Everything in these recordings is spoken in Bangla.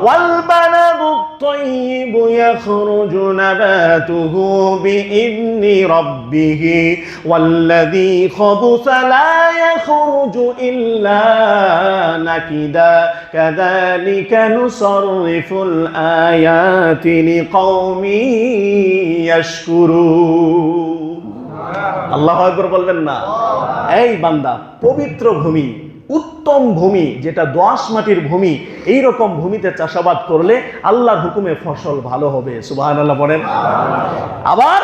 والبلد الطيب يخرج نباته بإذن ربه والذي خبث لا يخرج إلا نكدا كذلك نصرف الآيات لقوم يشكرون আল্লাহু আকবার বলবেন না? এই বান্দা, পবিত্র ভূমি, উত্তম ভূমি, যেটা দোআঁশ মাটির ভূমি, এই রকম ভূমিতে চাষাবাদ করলে আল্লাহর হুকুমে ফসল ভালো হবে। সুবহানাল্লাহ বলেন। আবার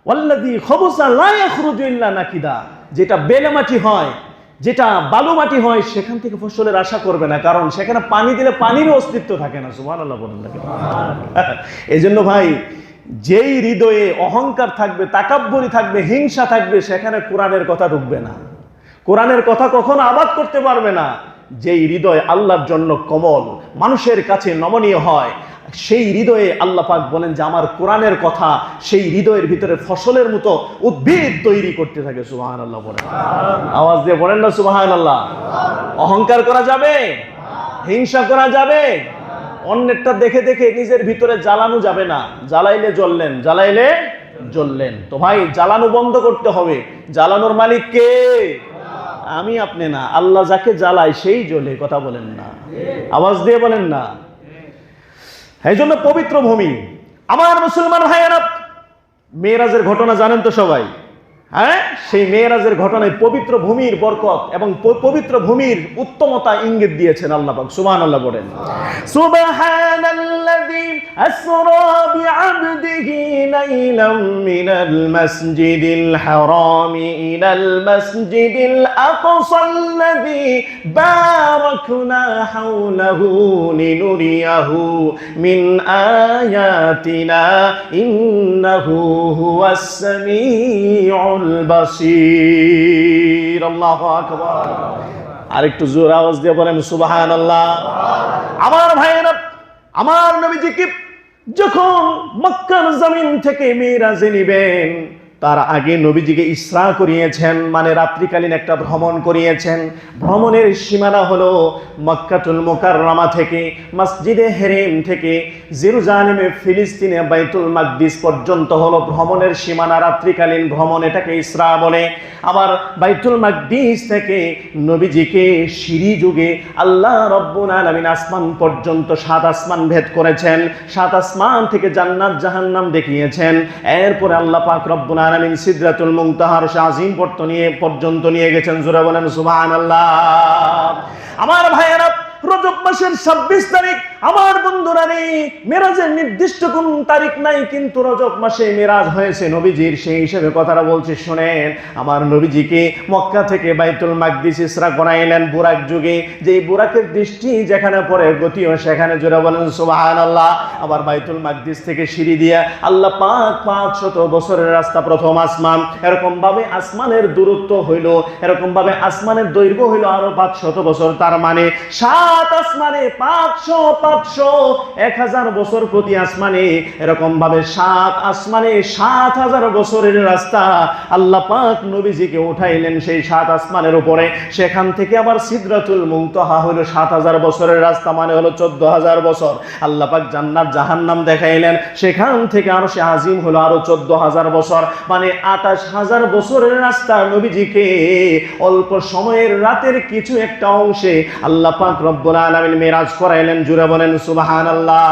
ওয়াল্লাযী খাবুসা লা ইয়াখরুজু ইল্লা নাকিদা, যেটা বেলে মাটি হয়, যেটা বালু মাটি হয়, সেখান থেকে ফসলের আশা করবে না, কারণ সেখানে পানি দিলে পানিরও অস্তিত্ব থাকে না। সুবহানাল্লাহ বলেন না? এই জন্য ভাই, যেই হৃদয়ে অহংকার থাকবে, তাকাব্বুরি থাকবে, হিংসা থাকবে, সেখানে কোরআনের কথা ঢুকবে না, কোরআনের কথা কখনো আবাদ করতে পারবে না। যেই হৃদয় আল্লাহর জন্য কোমল, মানুষের কাছে নমনীয় হয়, সেই হৃদয়ে আল্লাহ পাক বলেন যে আমার কোরআনের কথা সেই হৃদয়ের ভিতরে ফসলের মতো উদ্ভিদ তৈরি করতে থাকে। সুবহানাল্লাহ বলেন। আওয়াজ দিয়ে বলেন না সুবহানাল্লাহ? অহংকার করা যাবে? হিংসা করা যাবে? অন্যেরটা দেখে দেখে নিজের ভিতরে জ্বালানো যাবে না। জ্বালাইলে জ্বললেন, জ্বালাইলে জ্বললেন। তো ভাই, জ্বালানো বন্ধ করতে হবে। জ্বালানোর মালিক কে? আমি, আপনি না। আল্লাহ যাকে জ্বালায় সেই জ্বলে। কথা বলেন না? আওয়াজ দিয়ে বলেন না? এই জন্য পবিত্র ভূমি। আমার মুসলমান ভাইয়েরা, মেরাজের ঘটনা জানেন তো সবাই? হ্যাঁ, সেই মেরাজের ঘটনায় পবিত্র ভূমির বরকত এবং পবিত্র ভূমির উত্তমতা ইঙ্গিত দিয়েছেন আল্লাহ পাক। সুবহানাল্লাহ বলেন। সুবহানাল্লাযী আসরা বিআবদিহি লাইলাম মিনাল মাসজিদিল হারামি ইলাল মাসজিদিল আকসাল্লাযী বারাকনা হাওলাহু লিনুরিয়াহু মিন আয়াতিনা ইন্নাহু হুয়াস সামিউল বাসীর। আল্লাহু আকবার। আরেকটু জোরে আওয়াজ দিয়ে বলেন সুবহানাল্লাহ। আমার ভাইয়েরা, আমার নবীজিকে যখন মক্কার জমিন থেকে মিরাজে নিবেন, তার আগে নবীজিকে ইসরা করিয়েছেন, মানে রাত্রিকালীন একটা ভ্রমণ করিয়েছেন। ভ্রমণের সীমানা হলো মক্কাতুল মুকাররমা থেকে, মসজিদে হেরেম থেকে জেরুজালেমে ফিলিস্তিনে বাইতুল মাকদিস পর্যন্ত হলো ভ্রমণের সীমানা। রাত্রিকালীন ভ্রমণ, এটাকে ইসরা বলে। আবার বাইতুল মাকদিস থেকে নবীজিকে সিঁড়ি যুগে আল্লাহ রব্বুল আলামিন আসমান পর্যন্ত 7 আসমান ভেদ করেছেন। 7 আসমান থেকে জান্নাত জাহান্নাম দেখিয়েছেন। এরপরে আল্লাহ পাক রব্বুল আলামিন সিদরাতুল মুনতাহার আযীম পর্যন্ত নিয়ে গেছেন। জোরে বলেন সুবহানাল্লাহ। আমার ভাইয়েরা, রজব মাসের 26 তারিখ, আমার বন্ধুরা রে, মেরাজের নির্দিষ্ট কোন তারিখ নাই, কিন্তু রজব মাসে মেরাজ হয়েছে নবীজির। সেই হিসেবে কথাটা বলছি, শুনেন। আমার নবীজিকে মক্কা থেকে বাইতুল মাকদিস ইসরা করাইলেন বুরাক যুগে। যেই বুরাকের দৃষ্টি যেখানে পড়ে, গতিও সেখানে। জোরে বলেন সুবহানাল্লাহ। আবার বাইতুল মাকদিস থেকে সিঁড়ি দিয়া আল্লাহ পাক 500 বছরের রাস্তা, প্রথম আসমান। এরকম ভাবে আসমানের দূরত্ব হইল, এরকম ভাবে আসমানের দৈর্ঘ্য হইল আরো 500 বছর। তার মানে 7 আসমানে 500 1000 বছর প্রতি আসমানে, এরকম ভাবে 7 আসমানে 7000 বছরের রাস্তা আল্লাহ পাক নবীজিকে উঠাইলেন সেই 7 আসমানের উপরে। সেখান থেকে আবার সিদরাতুল মুনতাহা হলো 7000 বছরের রাস্তা, মানে হলো 14000 বছর। আল্লাহ পাক জান্নাত জাহান্নাম দেখাইলেন। সেখান থেকে আরশে আজিম হলো আরো 14000 বছর, মানে 28000 বছরের রাস্তা নবীজিকে অল্প সময়ের রাতের কিছু একটা অংশে আল্লাহ পাক রব্বুল আলামিন মেরাজ করাইলেন। জুড়ে বলেন সুবহানাল্লাহ।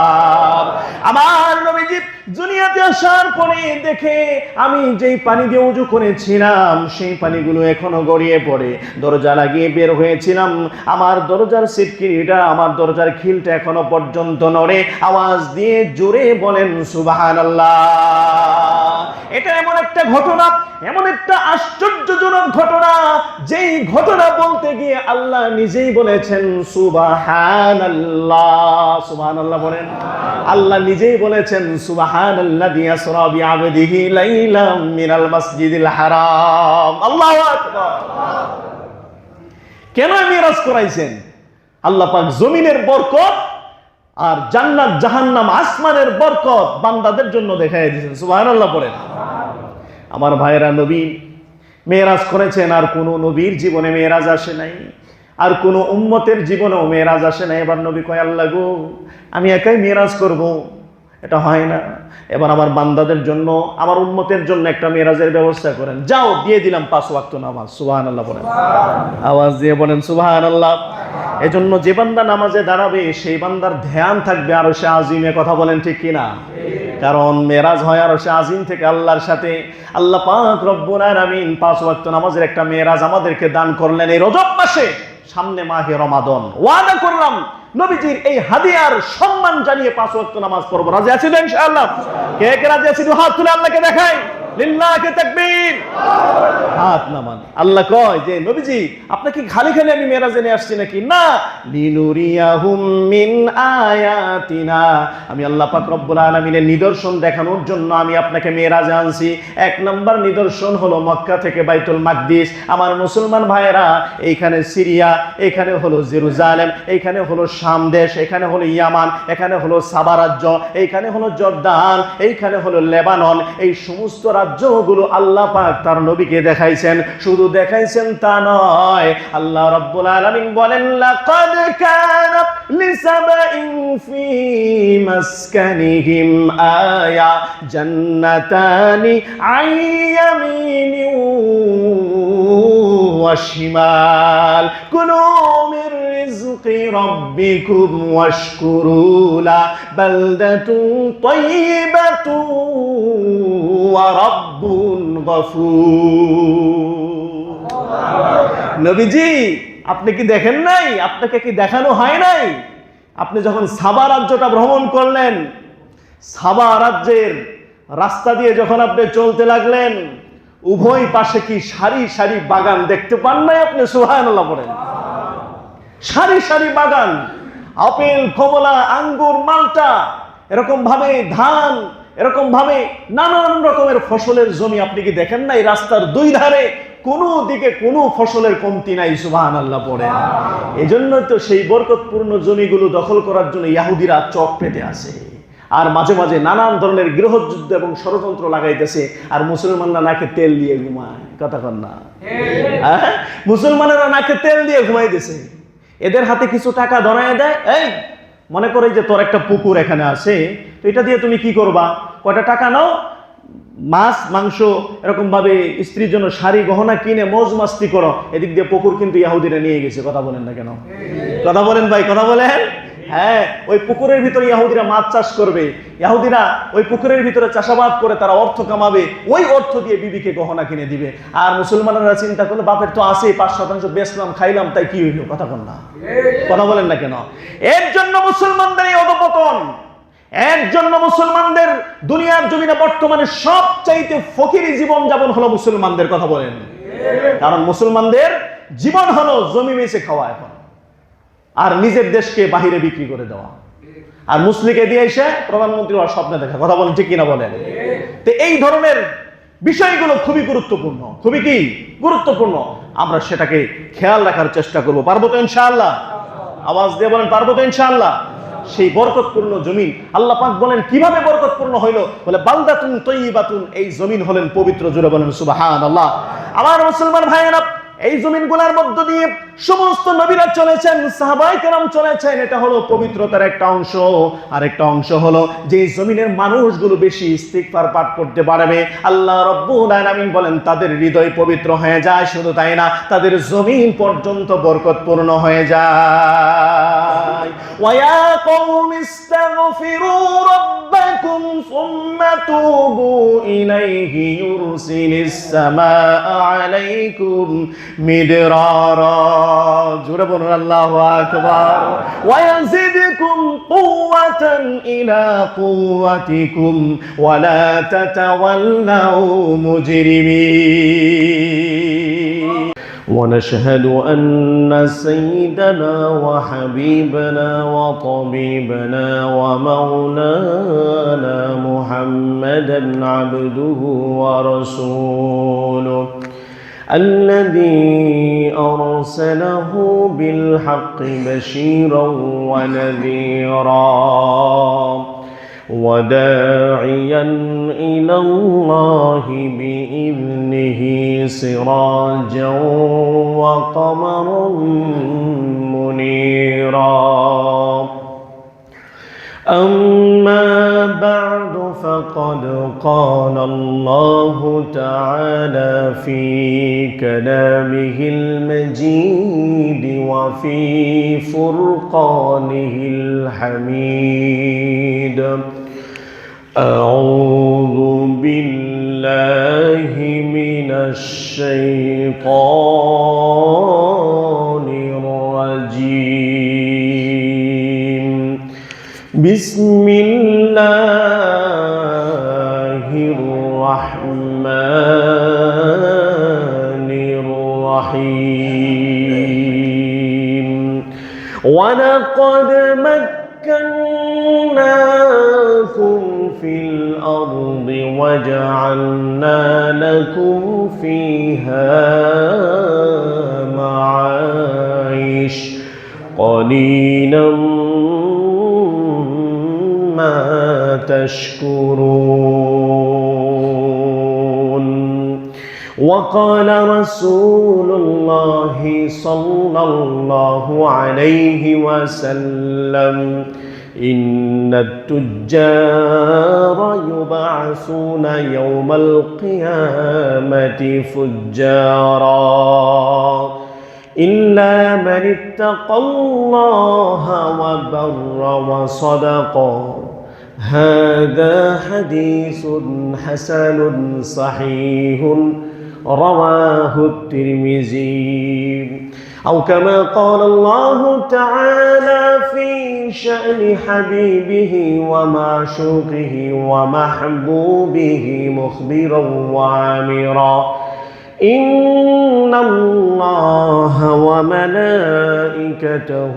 আমার নবীজি দুনিয়াতে আসার পরে দেখে, আমি যেই পানি দিয়ে ওযু করেছিলাম সেই পানিগুলো এখনো গড়িয়ে পড়ে। দরজা লাগিয়ে বের হয়েছিলাম, আমার দরজার সিটকিটা, আমার দরজার খিলটা এখনো পর্যন্ত নড়ে। আওয়াজ দিয়ে জোরে বলেন সুবহানাল্লাহ। এটা এমন একটা ঘটনা, এমন একটা আশ্চর্যজনক ঘটনা, যেই ঘটনা বলতে গিয়ে আল্লাহ নিজেই বলেছেন সুবহানাল্লাহ। সুবহানাল্লাহ বলেন। আল্লাহ নিজেই বলেছেন সুবহানাল্লাযী আসরা বিআবদিহি লাইলাম মিনাল মাসজিদিল হারাম। আল্লাহু আকবার। কেন মিরাজ করাইছেন? আল্লাহ পাক জমিনের বরকত আর জান্নাত জাহান্নাম আসমানের বরকত বান্দাদের জন্য দেখাই দিয়েছেন। সুবহানাল্লাহ বলেন। আমার ভাইরা, নবী মেরাজ করেছেন, আর কোন নবীর জীবনে মেরাজ আসে নাই। আর কোন উম্মতের জীবনেও মেরাজ আসে না। এবার নবী কয়, আল্লাহ গো, আমি একাই মেরাজ করব, এটা হয় না। এবার আমার বান্দাদের জন্য, আমার উম্মতের জন্য একটা মেরাজের ব্যবস্থা করেন। যাও, দিয়ে দিলাম 5 ওয়াক্ত নামাজ। সুবহানাল্লাহ বলেন, আওয়াজ দিয়ে বলেন সুবহানাল্লাহ। এজন্য যে বান্দা নামাজে দাঁড়াবে সেই বান্দার ধ্যান থাকবে আরশে আজিমে। কথা বলেন ঠিক কিনা? কারণ মেরাজ হয় আরশে আজিম থেকে আল্লাহর সাথে। আল্লাহ পাক রব্বুল আলামিন 5 ওয়াক্ত নামাজের একটা মেরাজ আমাদেরকে দান করলেন এই রজব মাসে। সামনে মাহে রমাদান, ওয়াদা করলাম নবীজির এই হাদিয়ার সম্মান জানিয়ে 5 ওয়াক্ত নামাজ পড়ব। রাজি আছি তো ইনশাআল্লাহ? কে কে রাজি আছি? হাত তুলে আল্লাহকে দেখাই, লিল্লাহি তাকবীর। হাত নামান। আল্লাহ কয় যে নবীজি, আপনাকে খালি খালি আমি মেরাজে নিয়ে আসছি নাকি? না, লিনুরিয়াহুম মিন আয়াতিনা, আমি আল্লাহ পাক রব্বুল আলামিনের নিদর্শন দেখানোর জন্য আমি আপনাকে মেরাজে আনছি। 1 নম্বর নিদর্শন হলো মক্কা থেকে বাইতুল মাকদিস। আমার মুসলমান ভাইয়েরা, এইখানে সিরিয়া, এখানে হলো জেরুজালেম, এইখানে হলো শাম দেশ, এখানে হলো ইয়ামান, এখানে হলো সাবা রাজ্য, এইখানে হলো জর্দান, এইখানে হলো লেবানন। এই সমস্ত রাজ্যগুলো আল্লাহ পাক তার নবীকে দেখাইছেন। শুধু দেখাইছেন তা নয়, আল্লাহ রাব্বুল আলামিন বলেন, লাকাদ কানা লিসাবাইন ফি মাসকানিহিম আয়া জান্নাতানি আন ইয়ামিনি ওয়া শিমাল কুলু মির রিজকি রাব্বিকুম ওয়াশকুরু লা বালদাতুন তাইয়্যিবাতুন ওয়া রাব্বুন গফুর। নবীজি, আপনি কি দেখেন নাই? আপনাকে কি দেখানো হয় নাই? আপনি যখন সাবা রাজ্যটা ভ্রমণ করলেন, সাবা রাজ্যের রাস্তা দিয়ে যখন আপনি চলতে লাগলেন, উভয় পাশে কি সারি সারি বাগান দেখতে পান নাই আপনি? সুবহানাল্লাহ বলেন। সারি সারি বাগান, আপেল, কমলা, আঙ্গুর, মাল্টা, এরকম ভাবে ধান, এরকম ভাবে নানান রকমের ফসলের জমি আপনি কি দেখেন নাই? রাস্তার দুই ধারে কোনো দিকে কোনো ফসলের কমতি নাই। সুবহানাল্লাহ পড়ে। এজন্য তো সেই বরকতপূর্ণ জমিগুলো দখল করার জন্য ইহুদিরা চক পেতে আসে, আর মাঝে মাঝে নানান ধরনের গৃহযুদ্ধ এবং ষড়যন্ত্র লাগাইতেছে, আর মুসলমানরা নাকে তেল দিয়ে ঘুমায়। কথা কন না? মুসলমানেরা নাকে তেল দিয়ে ঘুমাইতেছে। এদের হাতে কিছু টাকা ধরায় দেয়, এই মনে করে যে তোর একটা পুকুর এখানে আছে, তো এটা দিয়ে তুমি কি করবা? কয়টা টাকা নাও, মাছ মাংস এরকম ভাবে স্ত্রীর জন্য শাড়ি গহনা কিনে মৌজ মাস্তি করো। এদিক দিয়ে পুকুর কিন্তু ইহুদিরা নিয়ে গেছে। কথা বলেন না কেন? কথা বলেন ভাই, কথা বলেন। হ্যাঁ, ওই পুকুরের ভিতরে ইহুদিরা মাছ চাষ করবে। ইহুদিরা ওই পুকুরের ভিতরে চাষাবাদ করে তারা অর্থ কামাবে, ওই অর্থ দিয়ে বিবিকে গহনা কিনে দিবে। আর মুসলমানরা চিন্তা করলে, বাপের তো আছে 5% বেচলাম খাইলাম, তাই কি হইলো? কথা বল না, কথা বলেন না কেন? এর জন্য মুসলমানদের এই অধপতন, এর জন্য মুসলমানদের দুনিয়ার জমিনে বর্তমানে সবচাইতে ফকিরি জীবন যাপন হলো মুসলমানদের। কথা বলেন। কারণ মুসলমানদের জীবন হলো জমি বেচে খাওয়া এখন, আর নিজের দেশকে বাহিরে বিক্রি করে দেওয়া, আর মুসলিকে দিয়ে এসে প্রধানমন্ত্রী হওয়ার স্বপ্নে দেখা। কথা বলেন ঠিক কিনা বলেন? তো এই ধরনের বিষয়গুলো খুবই গুরুত্বপূর্ণ। খুবই কি গুরুত্বপূর্ণ? আমরা সেটাকে খেয়াল রাখার চেষ্টা করব। পারবো তো ইনশাআল্লাহ? আওয়াজ দিয়ে বলেন, পারবো তো ইনশাআল্লাহ? সেই বরকতপূর্ণ জমিন আল্লাহ পাক বলেন কিভাবে বরকতপূর্ণ হইল? বলে বালদাতুন তাইয়্যিবাতুন, এই জমিন হলেন পবিত্র। জোরে বলেন সুবহানাল্লাহ। আমার মুসলমান ভাইয়েরা, এই জমিনগুলোর মধ্য দিয়ে সমস্ত নবীরা চলেছেন, সাহাবায়ে কেরাম চলেছেন। এটা হলো পবিত্রতার একটা অংশ। আর একটা অংশ হলো যে জমিনের মানুষগুলো বেশি ইস্তিগফার পাঠ করতে পারবে, আল্লাহ রাব্বুল আলামিন বলেন তাদের হৃদয় পবিত্র হয়ে যায়। শুধু তাই না, তাদের জমিন পর্যন্ত বরকতপূর্ণ হয়ে যায়। ওয়া কওমি ইস্তাগফিরু রাব্বাকুম সুম্মা তুবু ইলাইহি ইউরসিলিস সামাআ আলাইকুম মিদরারা। জোরে বলুন আল্লাহু আকবার। ওয়া ইয়াজিদকুম কুওয়াতান ইলা কুওয়াতিকুম ওয়া লা তাতাওয়াল্লাউ মুজরিমিন। ونشهد أن سيدنا وحبيبنا وطبيبنا ومولانا محمدا عبده ورسوله الذي أرسله بالحق بشيرا ونذيرا وداعيا إلى الله بإذنه سراجا وقمرا منيرا أما بعد فقد قال الله تعالى في كلامه المجيد وفي فرقانه الحميد أعوذ بالله من الشيطان الرجيم بسم الله الرحمن الرحيم ولقد مكناكم في الأرض وجعلنا لكم فيها معايش قليلا ما تشكرون وقال رسول الله صلى الله عليه وسلم إن التجار يبعثون يوم القيامة فجارا إلا من اتقى الله وبر وصدق هذا حديث حسن صحيح رواه الترمذي أو كما قال الله تعالى في شأن حبيبه ومعشوقه ومحبوبه مخبرا وعامرا إن الله وملائكته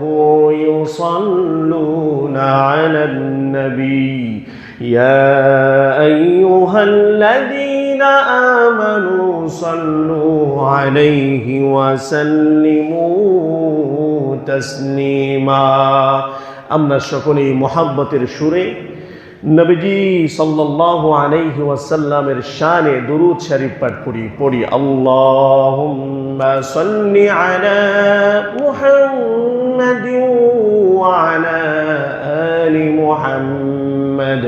يصلون على النبي يا أيها الذين آمنوا صلوا عليه وسلموا تسليما আমরা সকলেই মুহাব্বতের সুরে নবীজি সাল্লাল্লাহু আলাইহি ওয়াসাল্লামের শানে দুরূদ শরীফ পাঠ পড়ি আল্লাহুম্মা সাল্লি আলা মুহাম্মাদিন ওয়া আলা আলি মুহাম্মাদ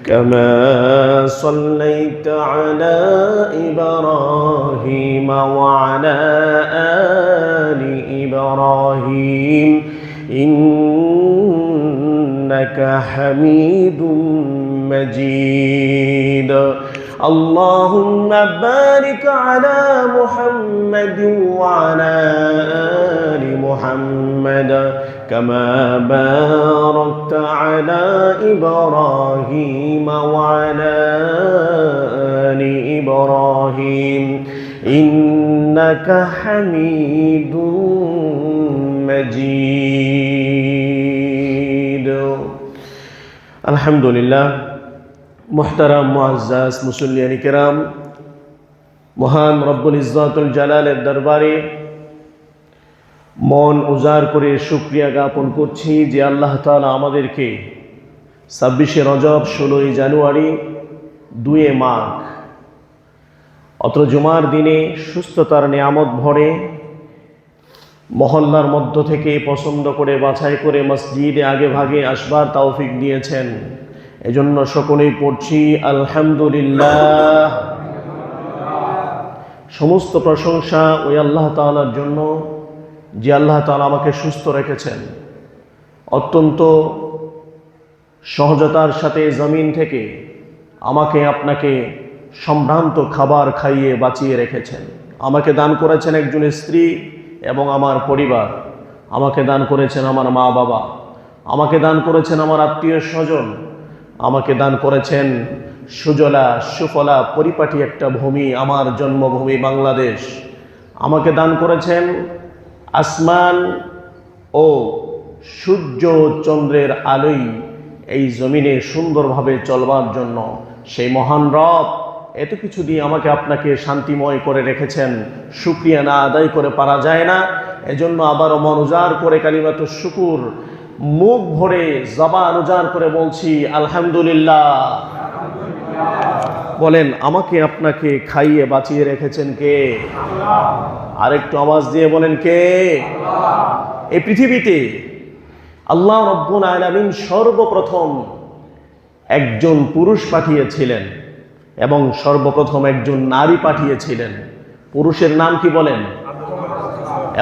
কামা সাল্লাইতা আলা ইব্রাহিম ওয়া আলা আলি ইব্রাহিম إنك حميد مجيد اللهم بارك على محمد وعلى آل محمد كما باركت على إبراهيم وعلى آل إبراهيم إنك حميد مجيد الحمد لله محترم মুআজ্জাজ মুসল্লিয়ান কিরাম মহান রব্বুল ইজ্জাতুল জালালের দরবারে মন উজাড় করে শুকরিয়া জ্ঞাপন করছি যে আল্লাহ তাআলা আমাদেরকে 26 রজব 16 জানুয়ারি 2 মাঘ অত্র জুমার দিনে সুস্থতার নিয়ামত ভরে মহল্লার মধ্য থেকে পছন্দ করে বাছাই করে মসজিদে আগে ভাগে আসবার তৌফিক দিয়েছেন এজন্য সকলেই পড়ছি আলহামদুলিল্লাহ সমস্ত প্রশংসা ওই আল্লাহ তাআলার জন্য যে আল্লাহ তাআলা আমাকে সুস্থ রেখেছেন অত্যন্ত সহজতার সাথে জমিন থেকে আমাকে আপনাকে সম্ভ্রান্ত খাবার খাইয়ে বাঁচিয়ে রেখেছেন আমাকে দান করেছেন একজন স্ত্রী এবং আমার পরিবার আমাকে দান করেছেন আমার মা বাবা আমাকে দান করেছেন আমার আত্মীয় স্বজন আমাকে দান করেছেন সুজলা সুফলা পরিপাটি একটা ভূমি আমার জন্মভূমি বাংলাদেশ আমাকে দান করেছেন আসমান ও সূর্য চন্দ্রের আলোয় এই জমিনে সুন্দরভাবে চলবার জন্য সেই মহান রব এত কিছু দিয়ে আমাকে আপনাকে শান্তিময় করে রেখেছেন শুকরিয়া না আদায় করে পারা যায় না এজন্য আবারও মন উজাড় করে কালিমাতুশ শুকুর মুখ ভরে জবান উজাড় করে বলছি আলহামদুলিল্লাহ বলেন আমাকে আপনাকে খাইয়ে বাঁচিয়ে রেখেছেন কে? আরেকটু আওয়াজ দিয়ে বলেন কে? এই পৃথিবীতে আল্লাহ রাব্বুল আলামিন সর্বপ্রথম একজন পুরুষ পাঠিয়েছিলেন এবং সর্বপ্রথম একজন নারী পাঠিয়েছিলেন। পুরুষের নাম কি বলেন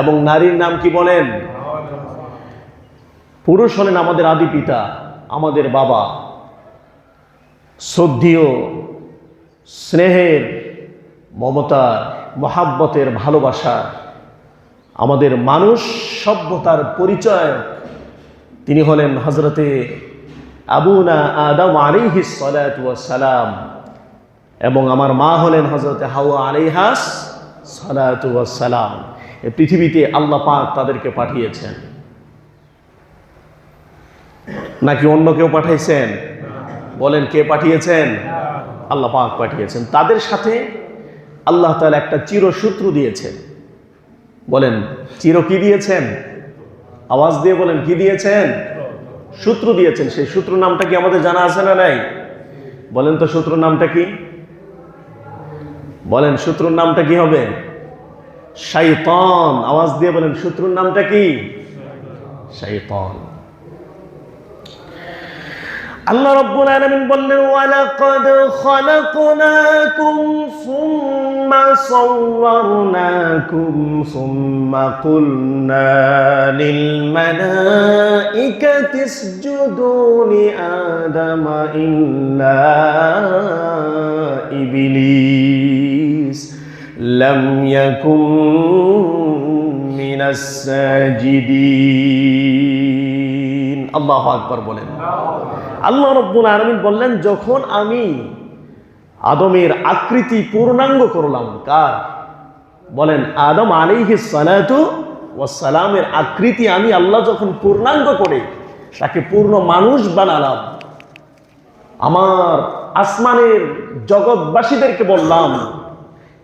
এবং নারীর নাম কি বলেন? পুরুষ হলেন আমাদের আদি পিতা, আমাদের বাবা, শ্রদ্ধেয়, স্নেহের, মমতার, মহাব্বতের, ভালোবাসার, আমাদের মানুষ সভ্যতার পরিচয়। তিনি হলেন হযরতে আবুনা আদম আলাইহিস সালাতু ওয়াস সালাম এবং আমার মা হলেন হযরতে হাওয়া আলাইহাস সালাতু ওয়াস সালাম। এই পৃথিবীতে আল্লাহ পাক তাদেরকে পাঠিয়েছেন, নাকি অন্য কেউ পাঠিয়েছেন? বলেন কে পাঠিয়েছেন? আল্লাহ পাক পাঠিয়েছেন। তাদের সাথে আল্লাহ তাআলা একটা চিরসূত্র দিয়েছেন। বলেন চির কি দিয়েছেন? আওয়াজ দিয়ে বলেন কি দিয়েছেন? সূত্র দিয়েছেন। সেই সূত্র নামটা কি আমাদের জানা আছে না নাই? বলেন তো সূত্র নামটা কি? বলেন সূত্রর নামটা কি হবে? শয়তান। আওয়াজ দিয়ে বলেন সূত্রর নামটা কি? শয়তান। আল্লাহ রাব্বুল আলামিন বললেন ওয়ালাকাদ খালাকনাকুম সুম্মা সাওয়ারনাকুম সুম্মা কুলনা লিল মালাইকাতি ইসজুদু লি আদামা ইল্লা ইবলিস লাম ইয়াকুম মিনাস সাজিদিন। আল্লাহু আকবার বলেন। আল্লাহ রাব্বুল আলামিন বললেন যখন আমি আদমের আকৃতি পূর্ণাঙ্গ করলাম। কার? বলেন আদম আলাইহিস সালাতু ওয়াস সালামের আকৃতি আমি আল্লাহ যখন পূর্ণাঙ্গ করে তাকে পূর্ণ মানুষ বানালাম, আমার আসমানের জগৎবাসীদেরকে বললাম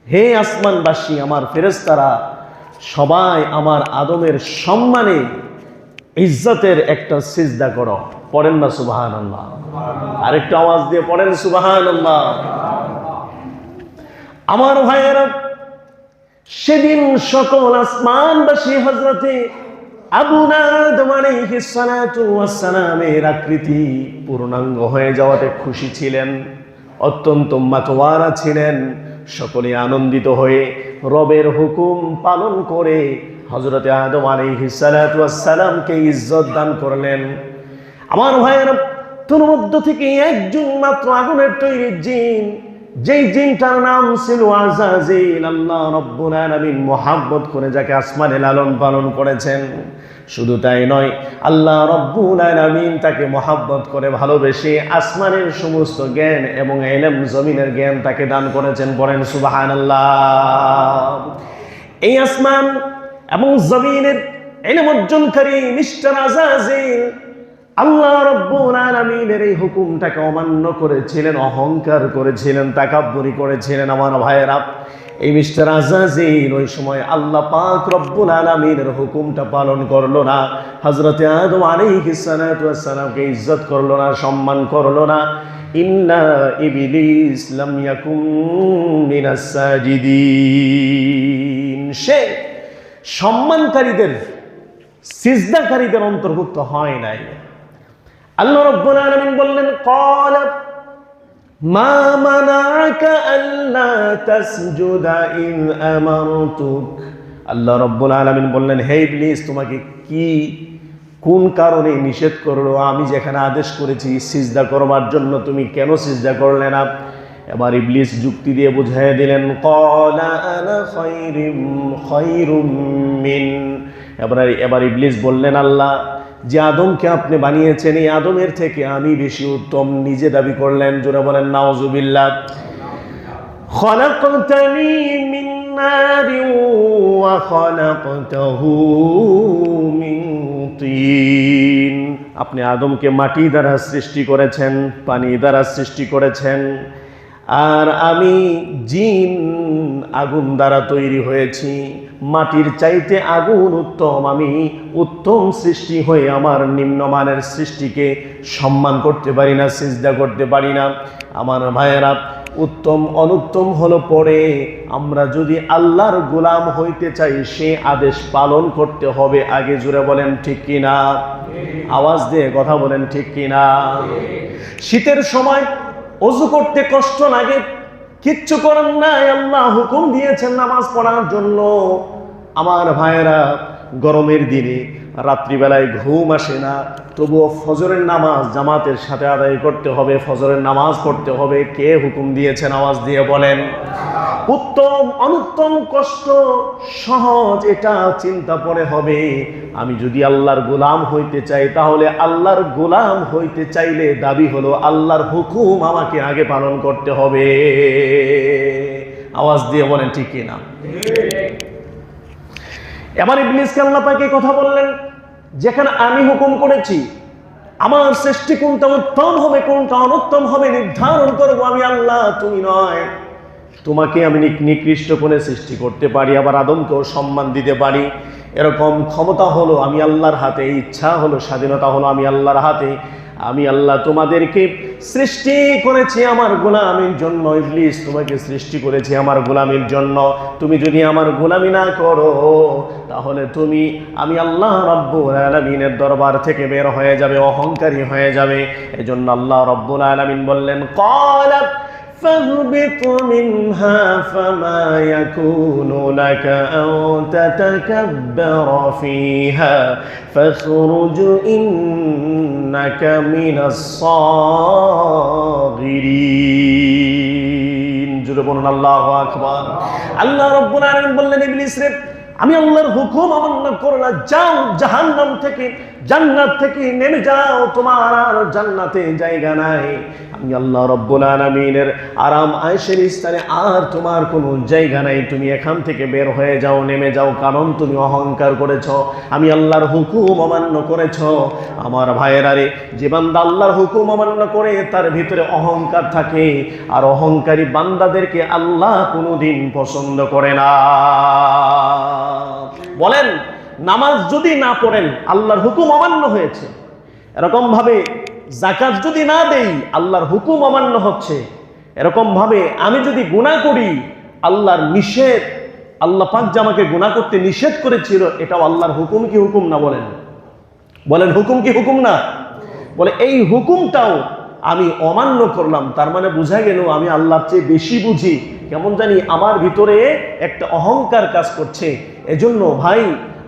হে আসমানবাসী, আমার ফেরেশতারা সবাই আমার আদমের সম্মানে ইজ্জতের একটা সিজদা করো। পড়েন না সুবহানাল্লাহ? আরেকটু আওয়াজ দিয়ে পড়েন সুবহানাল্লাহ। আমার ভাইয়েরা, সেদিন সকল আসমানবাসী হযরতে আবুনা আদম আলাইহিস সালাতু ওয়াস সালামের আকৃতি পূর্ণাঙ্গ হয়ে যাওয়াতে খুশি ছিলেন, অত্যন্ত মাতোয়ারা ছিলেন। সকলে আনন্দিত হয়ে রবের হুকুম পালন করে হযরতে আদম আলাইহিস সালাতু ওয়াস সালামকে ইজ্জত দান করলেন। আমার ভাইয়েরা, তোর মধ্য থেকে একজন মাত্র আগুনের তৈরি জিন, যেই জিনটার নাম ছিল আযাজিল, আল্লাহ রাব্বুল আলামিন মুহাব্বত করে যাকে আসমানে লালন পালন করেছেন। শুধু তাই নয়, আল্লাহ রাব্বুল আলামিন তাকে মুহাব্বত করে ভালোবেসে আসমানের সমস্ত জ্ঞান এবং ইলম, জমিনের জ্ঞান তাকে দান করেছেন। পড়েন সুবহানাল্লাহ। এই আসমান এবং জমিনের ইলম অর্জনকারী মিস্টার আযাজিল আল্লাহ রাব্বুল আলামিনের এই হুকুমটাকে অমান্য করেছিলেন, অহংকার করেছিলেন, তাকাব্বুরি করেছিলেন। আমার ভাইয়েরা, এই মিস্টার আযাজিল ওই সময় আল্লাহ পাক রব্বুল আলামিনের হুকুমটা পালন করলো না, হযরতে আদম আলাইহিস সালাতু ওয়াস সালামকে ইজ্জত করলো না, সম্মান করলো না। ইন্না ইবলিস লাম ইয়াকুম মিনাস সাজিদিন। সে সম্মানকারীদের, সিজদাকারীদের অন্তর্ভুক্ত হয় নাই। আল্লাহ রাব্বুল আলামিন বললেন ক্বালা মা মানাআকা আল্লা তাসজুদা ইয আমারতুক। আল্লাহ রাব্বুল আলামিন বললেন হে ইবলিস, তোমাকে কি কোন কারণে নিষেধ করলো? আমি যেখানে আদেশ করেছি সিজদা করবার জন্য, তুমি কেন সিজদা করলে না? এবার ইবলিস যুক্তি দিয়ে বুঝিয়ে দিলেন ক্বালা আনা খায়রুম মিন। এবার ইবলিস বললেন আল্লাহ যে আদমকে আপনি বানিয়েছেন এই আদমের থেকে আমি বেশি উত্তম, নিজে দাবি করলেন। জোরে বলেন নাউজুবিল্লাহ। খলাকতানি মিন নারিন ওয়া খলাকতাহু মিন তিন। আপনি আদমকে মাটি দ্বারা সৃষ্টি করেছেন, পানি দ্বারা সৃষ্টি করেছেন, আর আমি জিন আগুন দ্বারা তৈরি হয়েছি। মাটির চাইতে আগুন উত্তম, আমি উত্তম সৃষ্টি হয়ে আমার নিম্নমানের সৃষ্টিকে সম্মান করতে পারি না, সিজদা করতে পারি না। আমার ভাইয়েরা, উত্তম অনুত্তম হলো পরে, আমরা যদি আল্লাহর গোলাম হইতে চাই সে আদেশ পালন করতে হবে আগে। জুড়ে বলেন ঠিক কিনা? আওয়াজ দিয়ে কথা বলেন ঠিক কিনা? শীতের সময় ওযু করতে কষ্ট লাগে, কিচ্ছু করার নাই, আল্লাহ হুকুম দিয়েছেন নামাজ পড়ার জন্য। আমার ভাইয়েরা, গরমের দিনে রাত্রিবেলায় ঘুম আসে না, তবুও ফজরের নামাজ জামাতের সাথে আদায় করতে হবে, ফজরের নামাজ পড়তে হবে। কে হুকুম দিয়েছেন? আওয়াজ দিয়ে বলেন। উত্তম অনুত্তম, কষ্ট সহজ, এটা চিন্তা পরে হবে। আমি যদি আল্লাহর গোলাম হইতে চাই, তাহলে আল্লাহর গোলাম হইতে চাইলে দাবি হলো আল্লাহর হুকুম আমাকে আগে পালন করতে হবে। আওয়াজ দিয়ে বলেন ঠিক কিনা? এবার ইবলিসকে আল্লাহ পাক এই কথা বললেন, যেখানে আমি হুকুম করেছি, আমার সৃষ্টি কোনটা উত্তম হবে কোনটা অনুত্তম হবে নির্ধারণ করবো আমি আল্লাহ, তুমি নয়। তোমাকে আমি নিকৃষ্ট করে সৃষ্টি করতে পারি, আবার আদমকেও সম্মান দিতে পারি। এরকম ক্ষমতা হলো আমি আল্লাহর হাতে, ইচ্ছা হলো, স্বাধীনতা হলো আমি আল্লাহর হাতে। আমি আল্লাহ তোমাদেরকে সৃষ্টি করেছি আমার গোলামের জন্য। ইবলিস, তোমাকে সৃষ্টি করেছি আমার গোলামের জন্য। তুমি যদি আমার গোলামি না করো, তাহলে তুমি আমি আল্লাহ রাব্বুল আলামিনের দরবার থেকে বের হয়ে যাবে, অহংকারী হয়ে যাবে। এজন্য আল্লাহ রাব্বুল আলামিন বললেন, ক্বালা فاهبط منها فما يكون لك أن تتكبر فيها فاخرج إنك من الصاغرين। জোরে বলুন আল্লাহু আকবার। আল্লাহ রাব্বুল আলামিন বললেন, ইবলিস রে, আমি আল্লাহর হুকুম অমান্য করো না, যাও জাহান্নাম থেকে, জান্নাত থেকে নেমে যাও, তোমার আর জান্নাতে জায়গা নাই। আমি আল্লাহ রাব্বুল আলামিনের আরাম আয়েশের স্থানে আর তোমার কোনো জায়গা নাই। তুমি এখান থেকে বের হয়ে যাও, নেমে যাও, কারণ তুমি অহংকার করেছ, আমি আল্লাহর হুকুম অমান্য করেছ। আমার ভাইয়েরা রে, যে বান্দা আল্লাহর হুকুম অমান্য করে তার ভিতরে অহংকার থাকে, আর অহংকারী বান্দাদেরকে আল্লাহ কোনোদিন পছন্দ করে না। বলেন, নামাজ যদি না পড়েন আল্লাহর হুকুম অমান্য হয়েছে। এরকম ভাবে যাকাত যদি না দেই আল্লাহর হুকুম অমান্য হচ্ছে। এরকম ভাবে আমি যদি গুনাহ করি, আল্লাহর নিষেধ, আল্লাহ পাক যে আমাকে গুনাহ করতে নিষেধ করেছিল, এটাও আল্লাহর হুকুম কি হুকুম না? বলেন বলেন, হুকুম কি হুকুম না? বলে এই হুকুমটাও আমি অমান্য করলাম, তার মানে বোঝা গেল আমি আল্লাহর চেয়ে বেশি বুঝি। কেমন জানি আমার ভিতরে একটা অহংকার কাজ করছে। এজন্য ভাই,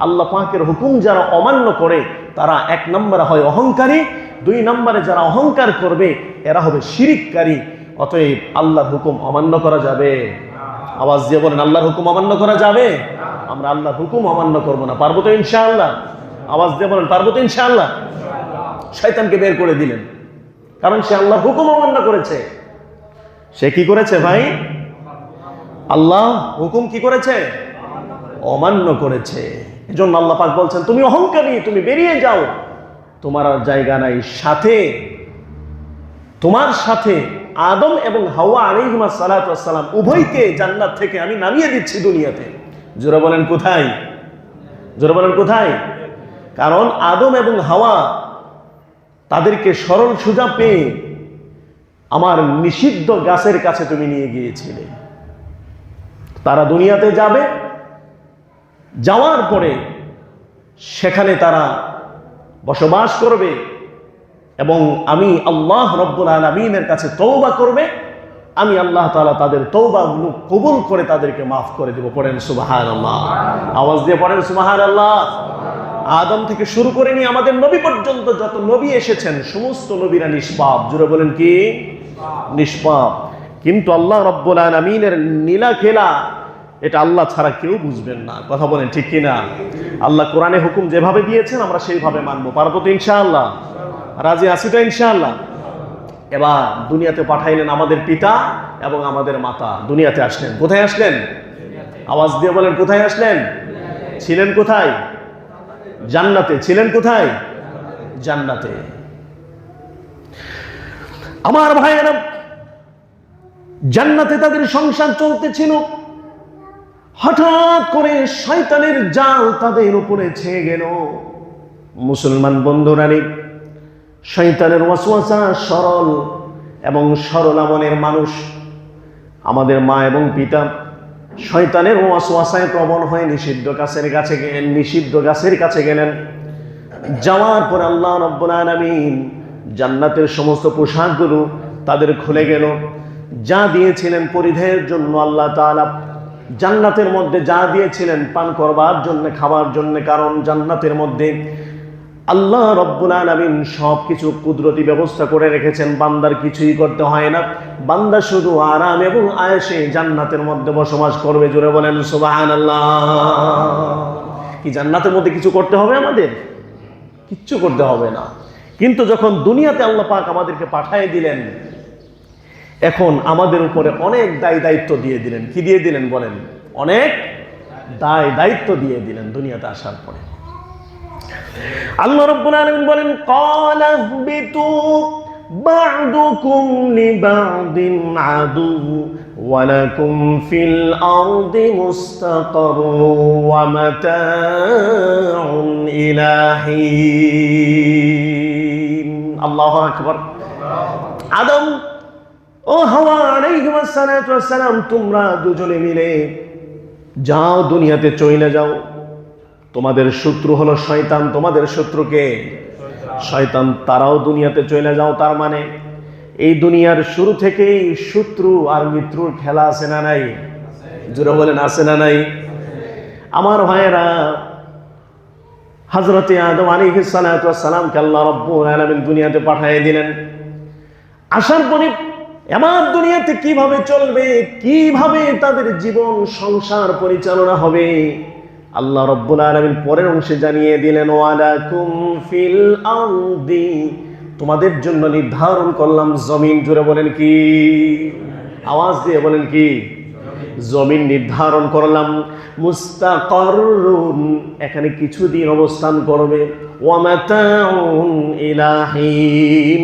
আল্লাহ পাকের হুকুম যারা অমান্য করে তারা এক নম্বরে হয় অহংকারী, দুই নম্বরে যারা অহংকার করবে এরা হবে শিরিককারী। অতএব আল্লাহর হুকুম অমান্য করা যাবে? আওয়াজ দিয়ে বলেন, আল্লাহর হুকুম অমান্য করা যাবে? আমরা আল্লাহর হুকুম অমান্য করব না, পারবো তো ইনশাআল্লাহ? আওয়াজ দিয়ে বলেন, পারবো তো ইনশাআল্লাহ? শয়তানকে বের করে দিলেন, কারণ সে আল্লাহর হুকুম অমান্য করেছে। সে কি করেছে ভাই? আল্লাহ হুকুম কি করেছে? অমান্য করেছে। এজন্য আল্লাহ পাক বলছেন, তুমি অহংকারী, তুমি বেরিয়ে যাও, তোমার আর জায়গা নাই। সাথে তোমার সাথে আদম এবং হাওয়া আলাইহিমা সালাতু ওয়াস সালাম উভয়কে জান্নাত থেকে আমি নামিয়ে দিচ্ছি দুনিয়াতে। জোরে বলেন কোথায়? জোরে বলেন কোথায়? কারণ আদম এবং হাওয়া তাদেরকে সরল সোজা পেয়ে আমার নিষিদ্ধ গাছের কাছে তুমি নিয়ে গিয়েছিলে। তারা দুনিয়াতে যাবে, যাওয়ার পরে সেখানে তারা বসবাস করবে এবং আমি আল্লাহ রাব্বুল আলামিনের কাছে তওবা করবে। আমি আল্লাহ তাআলা তাদের তওবা কবুল করে তাদেরকে মাফ করে দেব। পড়েন সুবহানাল্লাহ। আওয়াজ দিয়ে পড়েন সুবহানাল্লাহ। আদম থেকে শুরু করে নিয়ে আমাদের নবী পর্যন্ত যত নবী এসেছেন সমস্ত নবীরা নিষ্পাপ। জোরে বলেন কি? নিষ্পাপ। কিন্তু আল্লাহ রাব্বুল আলামিনের নীলা খেলা এটা আল্লাহ ছাড়া কেউ বুঝবেন না। কথা বলেন ঠিক কিনা? আল্লাহ কোরআনে হুকুম যেভাবে দিয়েছেন আমরা সেইভাবে মানবো। পারবো তো ইনশাআল্লাহ? রাজি আছি তো ইনশাআল্লাহ? এবার দুনিয়াতে পাঠাইলেন আমাদের পিতা এবং আমাদের মাতা, দুনিয়াতে আসলেন। কোথায় আসলেন? আওয়াজ দিয়ে বলেন, কোথায় আসলেন? ছিলেন কোথায়? জান্নাতে। ছিলেন কোথায়? জান্নাতে। আমার ভাইয়েরা, জান্নাতে তাদের সংসার চলতেছিল। হঠাৎ করে শয়তানের জাল তাদের উপরে ছেয়ে গেল। মুসলমান বন্ধুরা, শয়তানের ওয়াসওয়াসা সরল এবং সরল মনের মানুষ আমাদের মা এবং পিতা শয়তানের ওয়াসওয়াসায় প্রবণ হয়ে নিষিদ্ধ গাছের কাছে গেলেন। যাওয়ার পর আল্লাহ রাব্বুল আলামিন জান্নাতের সমস্ত পোশাকগুলো তাদের খুলে গেল। যা দিয়েছিলেন পরিধেয়ের জন্য আল্লাহ তাআলা, জান্নাতের মধ্যে যা দিয়েছিলেন পান করবার জন্য, খাবার জন্য, কারণ জান্নাতের মধ্যে আল্লাহ রাব্বুল আলামিন সবকিছু কুদরতি ব্যবস্থা করে রেখেছেন। বান্দার কিছুই করতে হয় না, বান্দা শুধু আরাম এবং আয়েশে জান্নাতের মধ্যে বসবাস করবে। জোরে বলেন সুবহানাল্লাহ। কি জান্নাতের মধ্যে কিছু করতে হবে আমাদের? কিচ্ছু করতে হবে না। কিন্তু যখন দুনিয়াতে আল্লাহ পাক আমাদেরকে পাঠিয়ে দিলেন, এখন আমাদের উপরে অনেক দায়িত্ব দিয়ে দিলেন। কি দিয়ে দিলেন বলেন? অনেক দায়িত্ব দিয়ে দিলেন দুনিয়াতে আসার পরে। আল্লাহ রাব্বুল আলামিন বলেন, ক্বালা ইহবিতু বা'দুকুম লিবা'দিন আদু ওয়া লাকুম ফিল আরদি মুস্তাকাররুন ওয়া মাতাউন ইলা হিন। আল্লাহু আকবার। আদম ও হাওয়া আলাইহিস সালাতু ওয়াস সালাম, তোমরা দুজনে মিলে যাও, দুনিয়াতে চলে যাও। তোমাদের শত্রু হলো শয়তান। তোমাদের শত্রুকে শয়তান, তারাও দুনিয়াতে চলে যাও। তার মানে এই দুনিয়ার শুরু থেকেই শত্রু আর মিত্রুর খেলা আছে না নাই? জোরে বলেন আছে না নাই? আমার ভাইয়েরা, হযরতে আদম আলাইহিস সালাতু ওয়াস সালামকে আল্লাহ রাব্বুল আলামিন দুনিয়াতে পাঠিয়ে দিলেন। আসার পরে আমার দুনিয়াতে কিভাবে চলবে, কিভাবে তাদের জীবন সংসার পরিচালনা হবে, আল্লাহ রাব্বুল আলামিন পরের অংশে জানিয়ে দিলেন, ওয়ালাকুম ফিল আরদি, তোমাদের জন্য নির্ধারণ করলাম জমিন। জুড়ে বলেন কি? আওয়াজ দিয়ে বলেন কি? জমিন নির্ধারণ করলাম। মুস্তাকাররুন, এখানে কিছুদিন অবস্থান করবে। ওয়া মাতাউন ইলা হিন,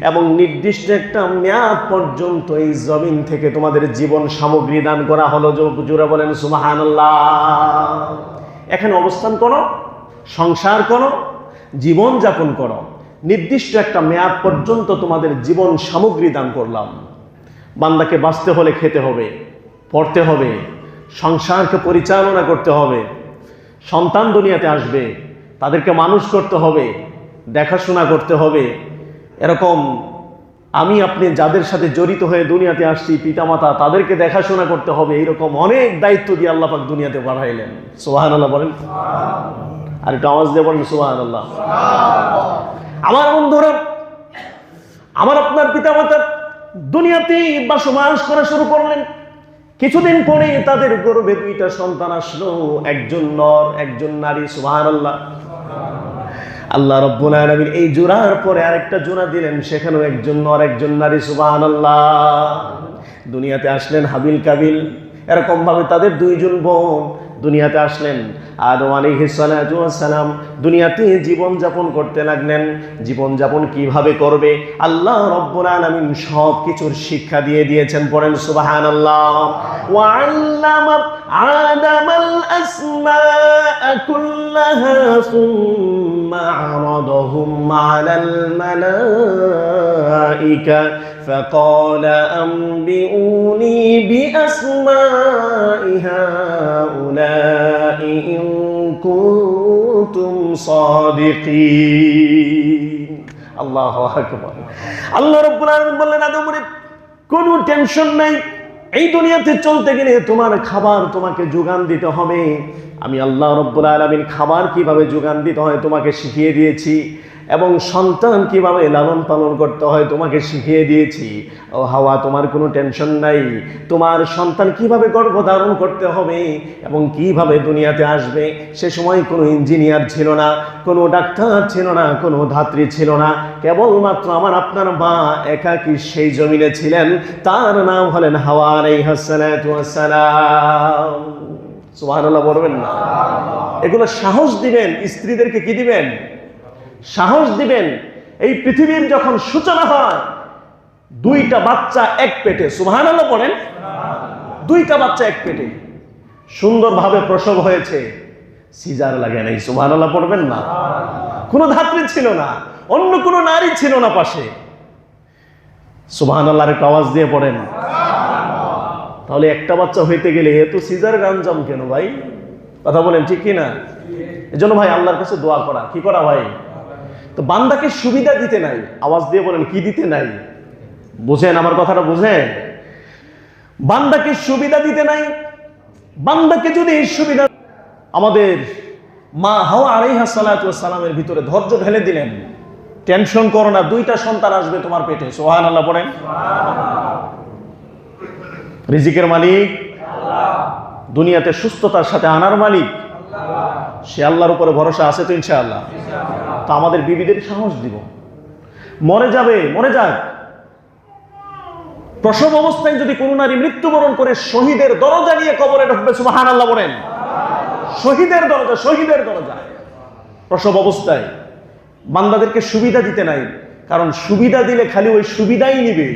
এবং নির্দিষ্ট একটা মেয়াদ পর্যন্ত এই জমিন থেকে তোমাদের জীবন সামগ্রী দান করা হলো। জোরে বলেন সুবহানাল্লাহ। এখানে অবস্থান করো, সংসার করো, জীবন যাপন করো, নির্দিষ্ট একটা মেয়াদ পর্যন্ত তোমাদের জীবন সামগ্রী দান করলাম। বান্দাকে বাঁচতে হলে খেতে হবে, পড়তে হবে, সংসারকে পরিচালনা করতে হবে, সন্তান দুনিয়াতে আসবে, তাদেরকে মানুষ করতে হবে, দেখাশোনা করতে হবে। এরকম আমি আপনি যাদের সাথে জড়িত হয়ে দুনিয়াতে আসছি, পিতামাতা, তাদেরকে দেখাশোনা করতে হবে। এইরকম অনেক দায়িত্ব দিয়ে আল্লাহ পাক দুনিয়াতে পাঠাইলেন। সুবহানাল্লাহ বলেন। আর একটু আওয়াজ দিয়ে বলেন সুবহানাল্লাহ। আমার বন্ধুরা, আমার আপনার পিতামাতা দুনিয়াতে বসবাস করা শুরু করলেন। কিছুদিন পরে তাদের গর্ভে দুইটা সন্তান আসলো, একজন নর, একজন নারী। সুবহানাল্লাহ। আল্লাহ রাব্বুল আলামিন এই জোড়ার পরে আরেকটা জোড়া দিলেন, সেখানেও একজন নর, একজন নারী। সুবহানাল্লাহ। দুনিয়াতে আসলেন হাবিল কাবিল, এরকম ভাবে তাদের দুইজন বোন দুনিয়াতে আসলেন। আদম আলাইহিস সালাতু ওয়াস সালাম দুনিয়াতে জীবন যাপন করতে লাগলেন। জীবন যাপন কিভাবে করবে আল্লাহ রাব্বুল আলামিন সব কিছুর শিক্ষা দিয়ে দিয়েছেন। পড়েন সুবহানাল্লাহ। ওয়া আল্লামা আদামাল আসমাআ কুল্লাহা সুম্মা আরাদাহুম আলাল মালাইকা فقال أنبئوني بأسماء هؤلاء إن كنتم صادقين। الله أكبر। আল্লাহ রাব্বুল আলামিন বললেন, আদমরে কোনো টেনশন নাই, এই দুনিয়াতে চলতে গেলে তোমার খাবার তোমাকে যোগান দিতে হবে। আমি আল্লাহ রাব্বুল আলামিন খাবার কিভাবে যোগান দিতে হয় তোমাকে শিখিয়ে দিয়েছি, এবং সন্তান কিভাবে লালন পালন করতে হয় তোমাকে শিখিয়ে দিয়েছি। ও হাওয়া, তোমার কোনো টেনশন নাই। তোমার সন্তান কিভাবে গর্ভধারণ করতে হবে এবং কিভাবে দুনিয়াতে আসবে। সে সময় কোনো ইঞ্জিনিয়ার ছিল না, কোনো ডাক্তার ছিল না, কোনো ধাত্রী ছিল না, কেবলমাত্র আমার আপনার মা একাকী সেই জমিনে ছিলেন। তার নাম হলেন হাওয়া আলাইহিস সালাতু ওয়াস সালাম। সুবহানাল্লাহ বলবেন না? এগুলো সাহস দিবেন স্ত্রীদেরকে। কি দিবেন? সাহস দিবেন। এই পৃথিবীর যখন সূচনা হয়, দুইটা বাচ্চা এক পেটে। সুবহানাল্লাহ পড়েন। দুইটা বাচ্চা এক পেটে, সুন্দরভাবে প্রসব হয়েছে, সিজার লাগে নাই। সুবহানাল্লাহ পড়বেন না? কোনো ধাত্রী ছিল না, অন্য কোনো নারী ছিল না পাশে। সুবহানাল্লাহর একটু আওয়াজ দিয়ে পড়েন। তাহলে একটা বাচ্চা হইতে গেলে এত সিজার গাঞ্জাম কেন ভাই? কথা বলেন ঠিক কি না? এজন্য ভাই আল্লাহর কাছে দোয়া করা, কি করা ভাই? তো বান্দাকে সুবিধা দিতে নাই, আওয়াজ দিয়ে বলেন কি দিতে নাই? বুঝেন আমার কথাটা, বুঝেন? বান্দাকে সুবিধা দিতে নাই। বান্দাকে যদি এই সুবিধা, আমাদের মা হাওয়া আলাইহিস সালাতু ওয়াস সালামের ভিতরে ধৈর্য ঢেলে দিলেন, টেনশন করো না, 2টা সন্তান আসবে তোমার পেটে। সুবহানাল্লাহ পড়েন। রিজিকের মালিক আল্লাহ, দুনিয়াতে সুস্থতার সাথে আনার মালিক আল্লাহ। সে আল্লাহর উপরে ভরসা আছে তো ইনশাআল্লাহ। তো আমাদের বিবিদের সাহস দিব, মরে যাবে মরে যাক, প্রসব অবস্থায় যদি কোনো নারী মৃত্যুবরণ করে শহীদের দরজা নিয়ে কবরে ঢুকবে। সুবহানাল্লাহ বলেন। শহীদের দরজা, শহীদের দরজা প্রসব অবস্থায়। বান্দাদেরকে সুবিধা দিতে নাই, কারণ সুবিধা দিলে খালি ওই সুবিধাই নিবে,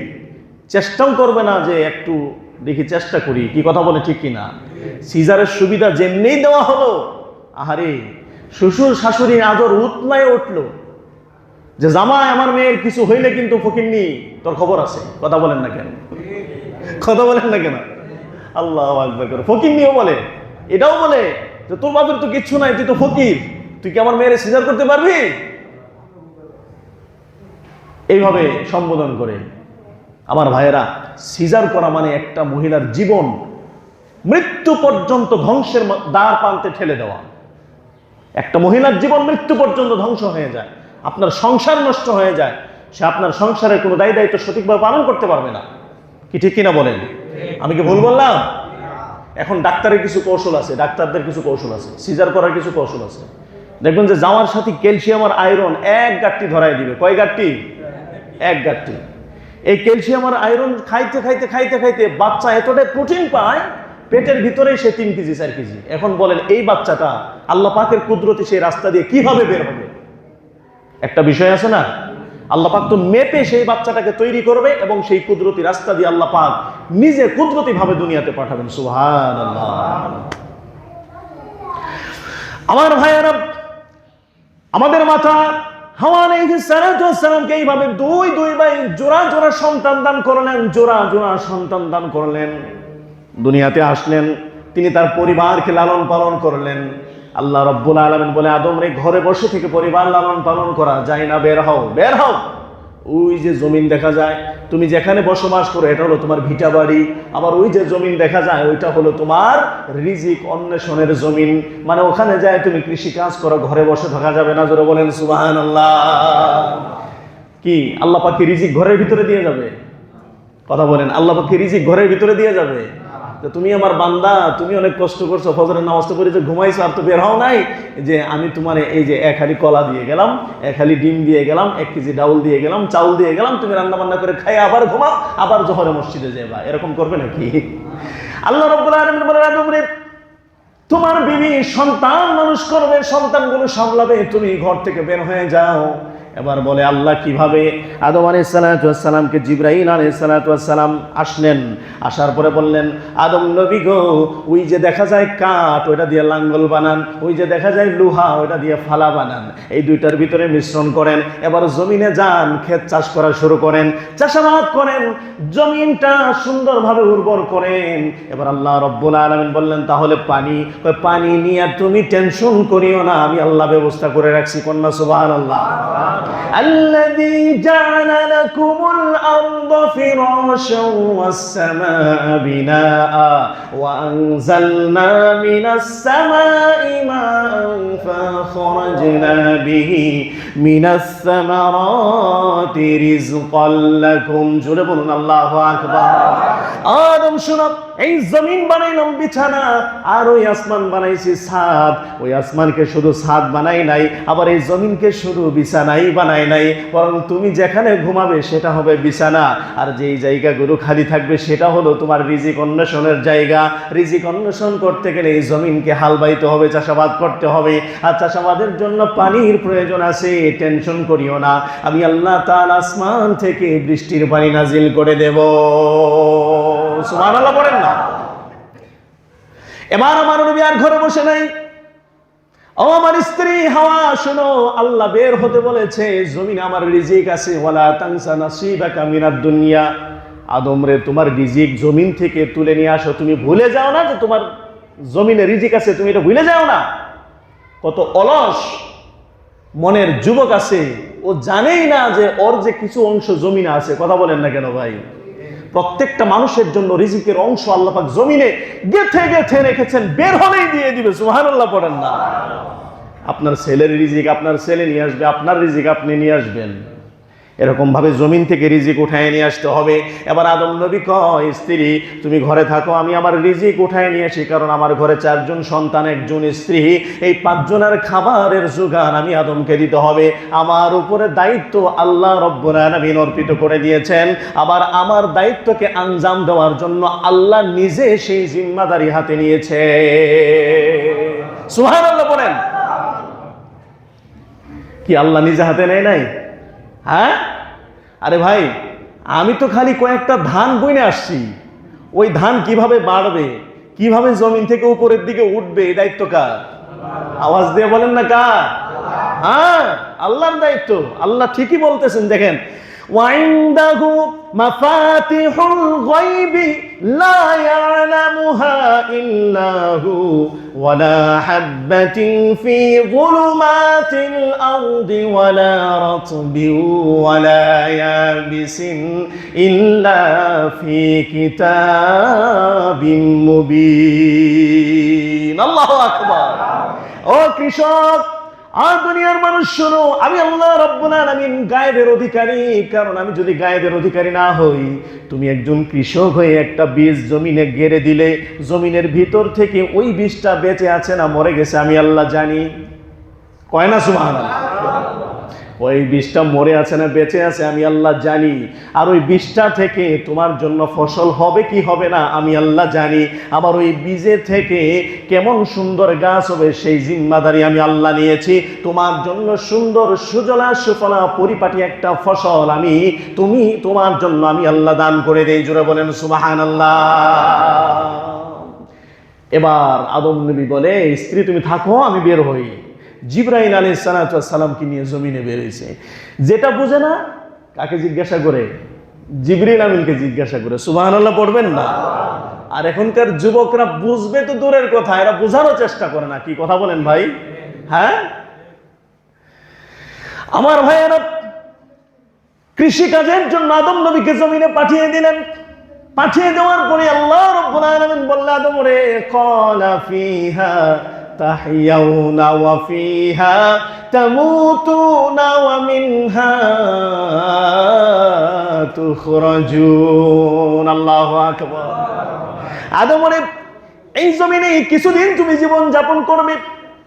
চেষ্টাও করবে না যে একটু দেখি চেষ্টা করি, কি কথা বলে ঠিক কিনা? সিজারের সুবিধা যেমনি দেওয়া হলো, আহারে শ্বশুর শাশুড়ি আদর উতলায় উঠলো যে জামাই আমার মেয়ের কিছু হইলে কিন্তু ফকিন্নি তোর খবর আছে। কথা বলেন না কেন? কথা বলেন না কেন? আল্লাহু আকবার করে ফকিন্নিও বলে, এটাও বলে যে তোর বাপের তো কিচ্ছু নাই, তুই তো ফকির, তুই কি আমার মেয়ের সিজার করতে পারবি? এইভাবে সম্বোধন করে। আমার ভাইয়েরা, সিজার করা মানে একটা মহিলার জীবন মৃত্যু পর্যন্ত ধ্বংসের দ্বার প্রান্তে ঠেলে দেওয়া। একটা মহিলার জীবন মৃত্যু পর্যন্ত ধ্বংস হয়ে যায়, আপনার সংসার নষ্ট হয়ে যায়, সে আপনার সংসারের কোনো দায় দায়িত্ব সঠিকভাবে পালন করতে পারবে না। কি ঠিক কিনা বলেন? আমি কি ভুল বললাম? এখন ডাক্তারের কিছু কৌশল আছে, ডাক্তারদের কিছু কৌশল আছে, সিজার করার কিছু কৌশল আছে। দেখবেন যে যাওয়ার সাথে ক্যালসিয়াম আর আয়রন এক গাঁটটি ধরাই দিবে। কয় গাঁটটি? এক গাঁটটি। এই ক্যালসিয়াম আর আয়রন খাইতে খাইতে খাইতে খাইতে বাচ্চা এতটাই প্রোটিন পায়, পেটের ভিতরেই সে 3 কেজি 4 কেজি। এখন বলেন এই বাচ্চাটা আল্লাহ পাকের কুদরতে সেই রাস্তা দিয়ে কিভাবে বের হবে? একটা বিষয় আছে না, আল্লাহ পাক তো মেপে সেই বাচ্চাটাকে তৈরি করবে এবং সেই কুদরতি রাস্তা দিয়ে আল্লাহ পাক নিজে কুদরতি ভাবে দুনিয়াতে পাঠাবেন। সুবহানাল্লাহ। আমার ভাইয়েরা, আমাদের মাতা হাওয়া আলাইহিস সালাতু ওয়াস সালামকে এইভাবে দুই ভাই জোড়া জোড়া সন্তান দান করলেন, জোড়া জোড়া সন্তান দান করলেন, দুনিয়াতে আসলেন, তিনি তার পরিবারকে লালন পালন করলেন। আল্লাহ রাব্বুল আলামিন বলে, আদম রে, ঘরে বসে থেকে পরিবার লালন পালন করা যায় না, বের হও বের হও। ওই যে জমিন দেখা যায়, তুমি যেখানে বসবাস করো এটা হলো তোমার ভিটা বাড়ি, আবার ওই যে জমিন দেখা যায় ওইটা হলো তোমার রিজিক অন্বেষণের জমিন, মানে ওখানে যায় তুমি কৃষি কাজ করো, ঘরে বসে থাকা যাবে না। জোরে বলেন সুবহানাল্লাহ। কি আল্লাহ পাক কি রিজিক ঘরের ভিতরে দিয়ে যাবে? কথা বলেন, আল্লাহ পাক কি রিজিক ঘরের ভিতরে দিয়ে যাবে? তো তুমি আমার বান্দা, তুমি অনেক কষ্ট করছো, ফজরের নামাজ পড়ে যে ঘুমাইছো, আর তো বের হও নাই যে আমি তোমার এই যে 1 হাঁড়ি কলা দিয়ে গেলাম, 1 হাঁড়ি ডিম দিয়ে গেলাম, 1 কেজি ডাউল দিয়ে গেলাম, চাউল দিয়ে গেলাম, তুমি রান্না বান্না করে খাই আবার ঘুমাও, আবার জোহরে মসজিদে যাবা। এরকম করবে নাকি? আল্লাহ রাব্বুল আলামিন বলেন, আদম রে, তোমার বিবি সন্তান মানুষ করবে, সন্তানগুলো সামলাবে, তুমি ঘর থেকে বের হয়ে যাও। এবার বলে আল্লাহ কিভাবে? আদম আলাইহিস সালাতু ওয়াস সালামকে জিবরাইল আলাইহিস সালাতু ওয়াস সালাম আসলেন, আসার পরে বললেন, আদম নবী গো, ওই যে দেখা যায় কাঠ, ওইটা দিয়ে লাঙ্গল বানান, ওই যে দেখা যায় লোহা, ওইটা দিয়ে ফালা বানান, এই দুইটার ভিতরে মিশ্রণ করেন, এবার জমিনে যান, ক্ষেত চাষ করা শুরু করেন, চাষাবাদ করেন, জমিনটা সুন্দরভাবে উর্বর করেন। এবার আল্লাহ রাব্বুল আলামিন বললেন, তাহলে পানি? পানি নিয়ে তুমি টেনশন করিও না, আমি আল্লাহ ব্যবস্থা করে রাখছি। কন্যা সুবহানাল্লাহ। الذي جعل لكم الأرض فراشا والسماء بناء وأنزلنا من السماء ماء فأخرجنا به من الثمرات رزقا لكم। জোরে বলুন আল্লাহু আকবার। আদম শোনো, এই জমিন বানাইলাম বিছানা, আর ওই আসমান বানাইছি ছাদ। ওই আসমানকে শুধু ছাদ বানাই নাই, আবার এই জমিনকে শুধু বিছানাই বানাই নাই, বরং তুমি যেখানে ঘুমাবে সেটা হবে বিছানা, আর যেই জায়গাগুলো খালি থাকবে সেটা হলো তোমার রিজিক অন্বেষণের জায়গা। রিজিক অন্বেষণ করতে গেলে এই জমিনকে হাল বাইতে হবে, চাষাবাদ করতে হবে, আর চাষাবাদের জন্য পানির প্রয়োজন আছে। টেনশন করিও না, আমি আল্লাহ তাআলা আসমান থেকে বৃষ্টির পানি নাজিল করে দেব। সুবহানাল্লাহ পড়েন না। এবার আমার নবী আর ঘরে বসে নাই। ও আমার স্ত্রী হাওয়া, শোনো, আল্লাহ বের হতে বলেছে, জমিনে আমার রিজিক আছে। ওয়ালা তানসা নাসিবাকা মিনাদ দুনিয়া, আদম রে, তোমার রিজিক জমিন থেকে তুলে নিয়ে আসো। তুমি ভুলে যাও না যে তোমার জমিনে রিজিক আছে, তুমি এটা ভুলে যাও না। কত অলস মনের যুবক আছে, ও জানেই না যে ওর যে কিছু অংশ জমিনে আছে। কথা বলেন না কেন ভাই? প্রত্যেকটা মানুষের জন্য রিজিকের অংশ আল্লাহ পাক জমিনে গেথে গেথে রেখেছেন, বের হলেই দিয়ে দিবে। সুবহানাল্লাহ পড়েন না? আপনার ছেলের রিজিক আপনার ছেলে নিয়ে আসবে, আপনার রিজিক আপনি নিয়ে আসবেন। এরকম ভাবে জমিন থেকে রিজিক উঠায় নিয়ে আসতে হবে। এবার আদম নবী কয়, স্ত্রী তুমি ঘরে থাকো, আমি আমার রিজিক উঠায় নিয়ে আসি, কারণ আমার ঘরে 4 জন সন্তান, 1 জন স্ত্রী, এই 5 জনের খাবারের যোগান আমি আদমকে দিতে হবে। আমার উপরে দায়িত্ব আল্লাহ রব্বুল আলামিন অর্পিত করে দিয়েছেন। আবার আমার দায়িত্বকে আঞ্জাম দেওয়ার জন্য আল্লাহ নিজে সেই জিম্মাদারি হাতে নিয়েছে। সুবহানাল্লাহ বলেন। কি আল্লাহ নিজে হাতে নেয় নাই? হ্যাঁ, আরে ভাই, আমি তো খালি কয়েকটা ধান বইনে আসছি। ওই ধান কিভাবে বাড়বে, কিভাবে জমিন থেকে উপরের দিকে উঠবে, এই দায়িত্ব কার? আওয়াজ দিয়ে বলেন না কার? হ্যাঁ, আল্লাহর দায়িত্ব। আল্লাহ ঠিকই বলতেছেন, দেখেন, ওয়াইন্দাহু মাফাতিহুল গায়বি লা ইয়ালামুহা ইল্লাহু ওয়ালা হাববাতিন ফি যুলুমাতিল আরদি ওয়ালা রাতবিন ওয়ালা ইয়াবিসিন ইল্লা ফি কিতাবিন মুবিন। আল্লাহু আকবার। ও কৃষক আর দুনিয়ার মানুষ শোনো, আমি আল্লাহ রাব্বুল আলামিন গায়েবের অধিকারী। কারণ আমি যদি গায়েবের অধিকারী না হই, তুমি একজন কৃষক হয়ে একটা বীজ জমিনে গেড়ে দিলে, জমিনের ভিতর থেকে ওই বীজটা বেঁচে আছে না মরে গেছে আমি আল্লাহ জানি। কয় না সুবহানাল্লাহ? ওই বীজটা মরে আছে না বেঁচে আছে আমি আল্লাহ জানি। আর ওই বীজটা থেকে তোমার জন্য ফসল হবে কি হবে না আমি আল্লাহ জানি। আবার ওই বীজে থেকে কেমন সুন্দর গাছ হবে সেই জিম্মাদারি আমি আল্লাহ নিয়েছি। তোমার জন্য সুন্দর সুজলা সুফলা পরিপাটি একটা ফসল তুমি তোমার জন্য আমি আল্লাহ দান করে দেই। জোরে বলেন সুবহানাল্লাহ। এবার আদম নবী বলে, স্ত্রী তুমি থাকো, আমি বের হই। জিবরাইল আলাইহিস সালামকে নিয়ে জমিনে বেরিয়েছে। যেটা বুঝে না কাকে জিজ্ঞাসা করে? জিবরিল আমিনকে জিজ্ঞাসা করে। সুবহানাল্লাহ পড়বেন না? আর এখনকার যুবকরা বুঝবে তো দূরের কথা, এরা বোঝারও চেষ্টা করে না। কি কথা বলেন ভাই? হ্যাঁ, আমার ভাইয়েরা, কৃষি কাজের জন্য আদম নবীকে জমিনে পাঠিয়ে দিলেন। পাঠিয়ে দেওয়ার পরে আল্লাহ রাব্বুল আলামিন বললেন, আদম রে, ক্বালা ফিহা তাহইয়াউনা ওয়া ফিহা তামুতুনা ওয়া মিনহা তুখরাজুন। আল্লাহু আকবার। আদম রে, এই জমিনে কিছুদিন তুমি জীবন যাপন করবে।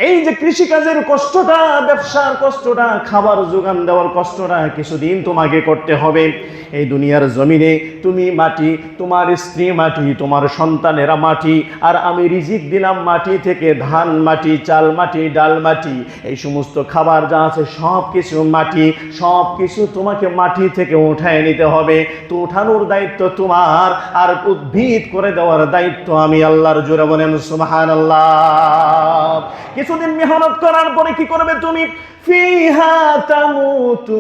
এই যে কৃষিকাজের কষ্টটা, ব্যবসার কষ্টটা, খাবার যোগান দেওয়ার কষ্টটা কিছুদিন তোমাকে করতে হবে। এই দুনিয়ার জমিনে তুমি মাটি, তোমার স্ত্রী মাটি, তোমার সন্তানেরা মাটি, আর আমি রিজিক দিলাম মাটি থেকে। ধান মাটি, চাল মাটি, ডাল মাটি, এই সমস্ত খাবার যা আছে সব কিছু মাটি। সব কিছু তোমাকে মাটি থেকে উঠায় নিতে হবে। তো উঠানোর দায়িত্ব তোমার, আর উদ্ভিদ করে দেওয়ার দায়িত্ব আমি আল্লাহর। জোরে বলেন সুবহানাল্লাহ। কিছুদিন মেহনত করার পরে কি করবে তুমি? ফিহা তামুতুন।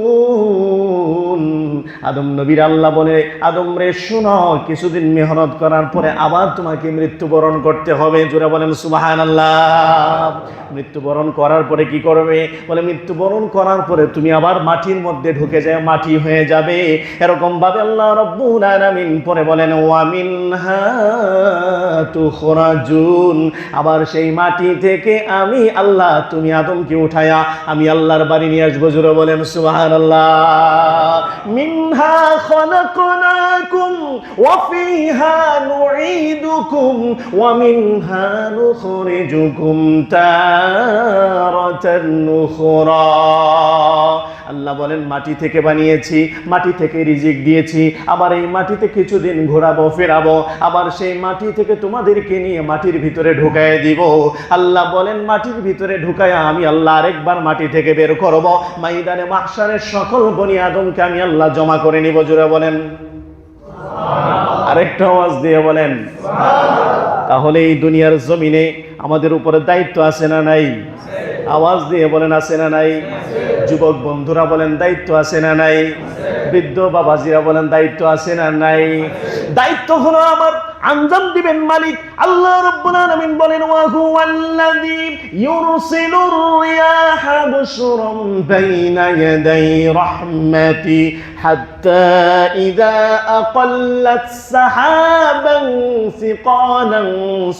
আদম নবীর আল্লাহ বলে, আদম রে শুনো, কিছুদিন মেহনত করার পরে আবার তোমাকে মৃত্যুবরণ করতে হবে। জোরে বলেন সুবহানাল্লাহ। মৃত্যুবরণ করার পরে কি করবে? বলে মৃত্যুবরণ করার পরে তুমি আবার মাটির মধ্যে ঢুকে যায় মাটি হয়ে যাবে। এরকম ভাবে আল্লাহ রাব্বুল আলামিন পরে বলেন, ওয়া মিনহা তুখরাজুন। আবার সেই মাটি থেকে আমি আল্লাহ, তুমি আদমকে উঠায়া আমি আল্লাহর বাড়ি নিয়ে আসবো। জোরে বলেন সুবহানাল্লাহ। মিনহা খালাকনাকুম ওয়া ফিহা নুঈদুকুম ওয়া মিনহা নুখরিজুকুম তারাতান নুখরা। আল্লাহ বলেন, মাটি থেকে বানিয়েছি, মাটি থেকে রিজিক দিয়েছি, আবার এই মাটিতে কিছুদিন ঘোরাবো ফেরাবো, আবার সেই মাটি থেকে তোমাদেরকে নিয়ে মাটির ভিতরে ঢুকায় দিব। আল্লাহ বলেন, মাটির ভিতরে ঢুকায়া আমি আল্লাহ আরেকবার মাটি থেকে বের করব। ময়দানে মাহশারের সকল বনি আদমকে আমি আল্লাহ জমা করে নিব। জোরে বলেন আরেকটা আওয়াজ দিয়ে বলেন। তাহলে এই দুনিয়ার জমিনে আমাদের উপরে দায়িত্ব আছে না নাই? আওয়াজ দিয়ে বলেন আছে না নাই? যুবক বন্ধুরা বলেন দায়িত্ব আছে না নাই? বৃদ্ধ বাবাজিরা বলেন দায়িত্ব আছে না নাই? দায়িত্ব হলো আমার, আঞ্জাম দিবেন মালিক আল্লাহ রাব্বুল আলামিন বলেন ওয়া হুয়াল্লাযী ইউরসিলুর রিয়াহা বুশরাম বাইনা ইয়াদাই রাহমাতি হাত্তা ইযা আকাল্লাত সাহাবান সিকালান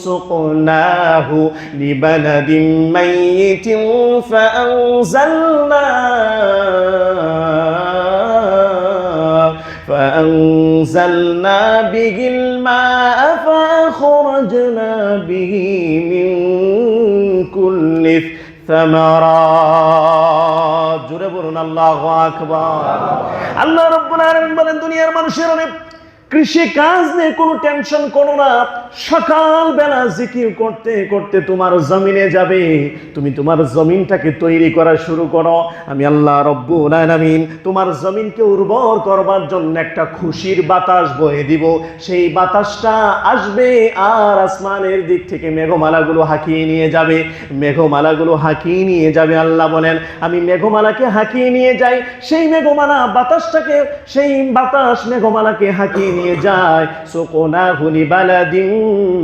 সুকনাহু লিবালাদিন মাইয়িতিন فأنزلنا به الماء فأخرجنا به من كل الثمرات জোরে বলুন আল্লাহু আকবার। আল্লাহ রাব্বুল আলামিন বলেন দুনিয়ার মানুষের অনেক কৃষি কাজ নিয়ে কোনো টেনশন করো না। সকাল বেলা জিকির করতে করতে তোমার জমিনে যাবে, তুমি তোমার জমিনটাকে তৈরি করা শুরু করো। আমি আল্লাহ রব্বুল আলামিন তোমার জমিনকে উর্বর করবার জন্য একটা খুশির বাতাস বয়ে দিব। সেই বাতাসটা আসবে আর আসমানের দিক থেকে মেঘমালাগুলো হাঁকিয়ে নিয়ে যাবে, মেঘমালাগুলো হাঁকিয়ে নিয়ে যাবে। আল্লাহ বলেন আমি মেঘমালাকে হাঁকিয়ে নিয়ে যাই, সেই মেঘমালা বাতাসটাকে, সেই বাতাস মেঘমালাকে হাঁকিয়ে নিয়ে যায় সুকনাহু লিবালাদিন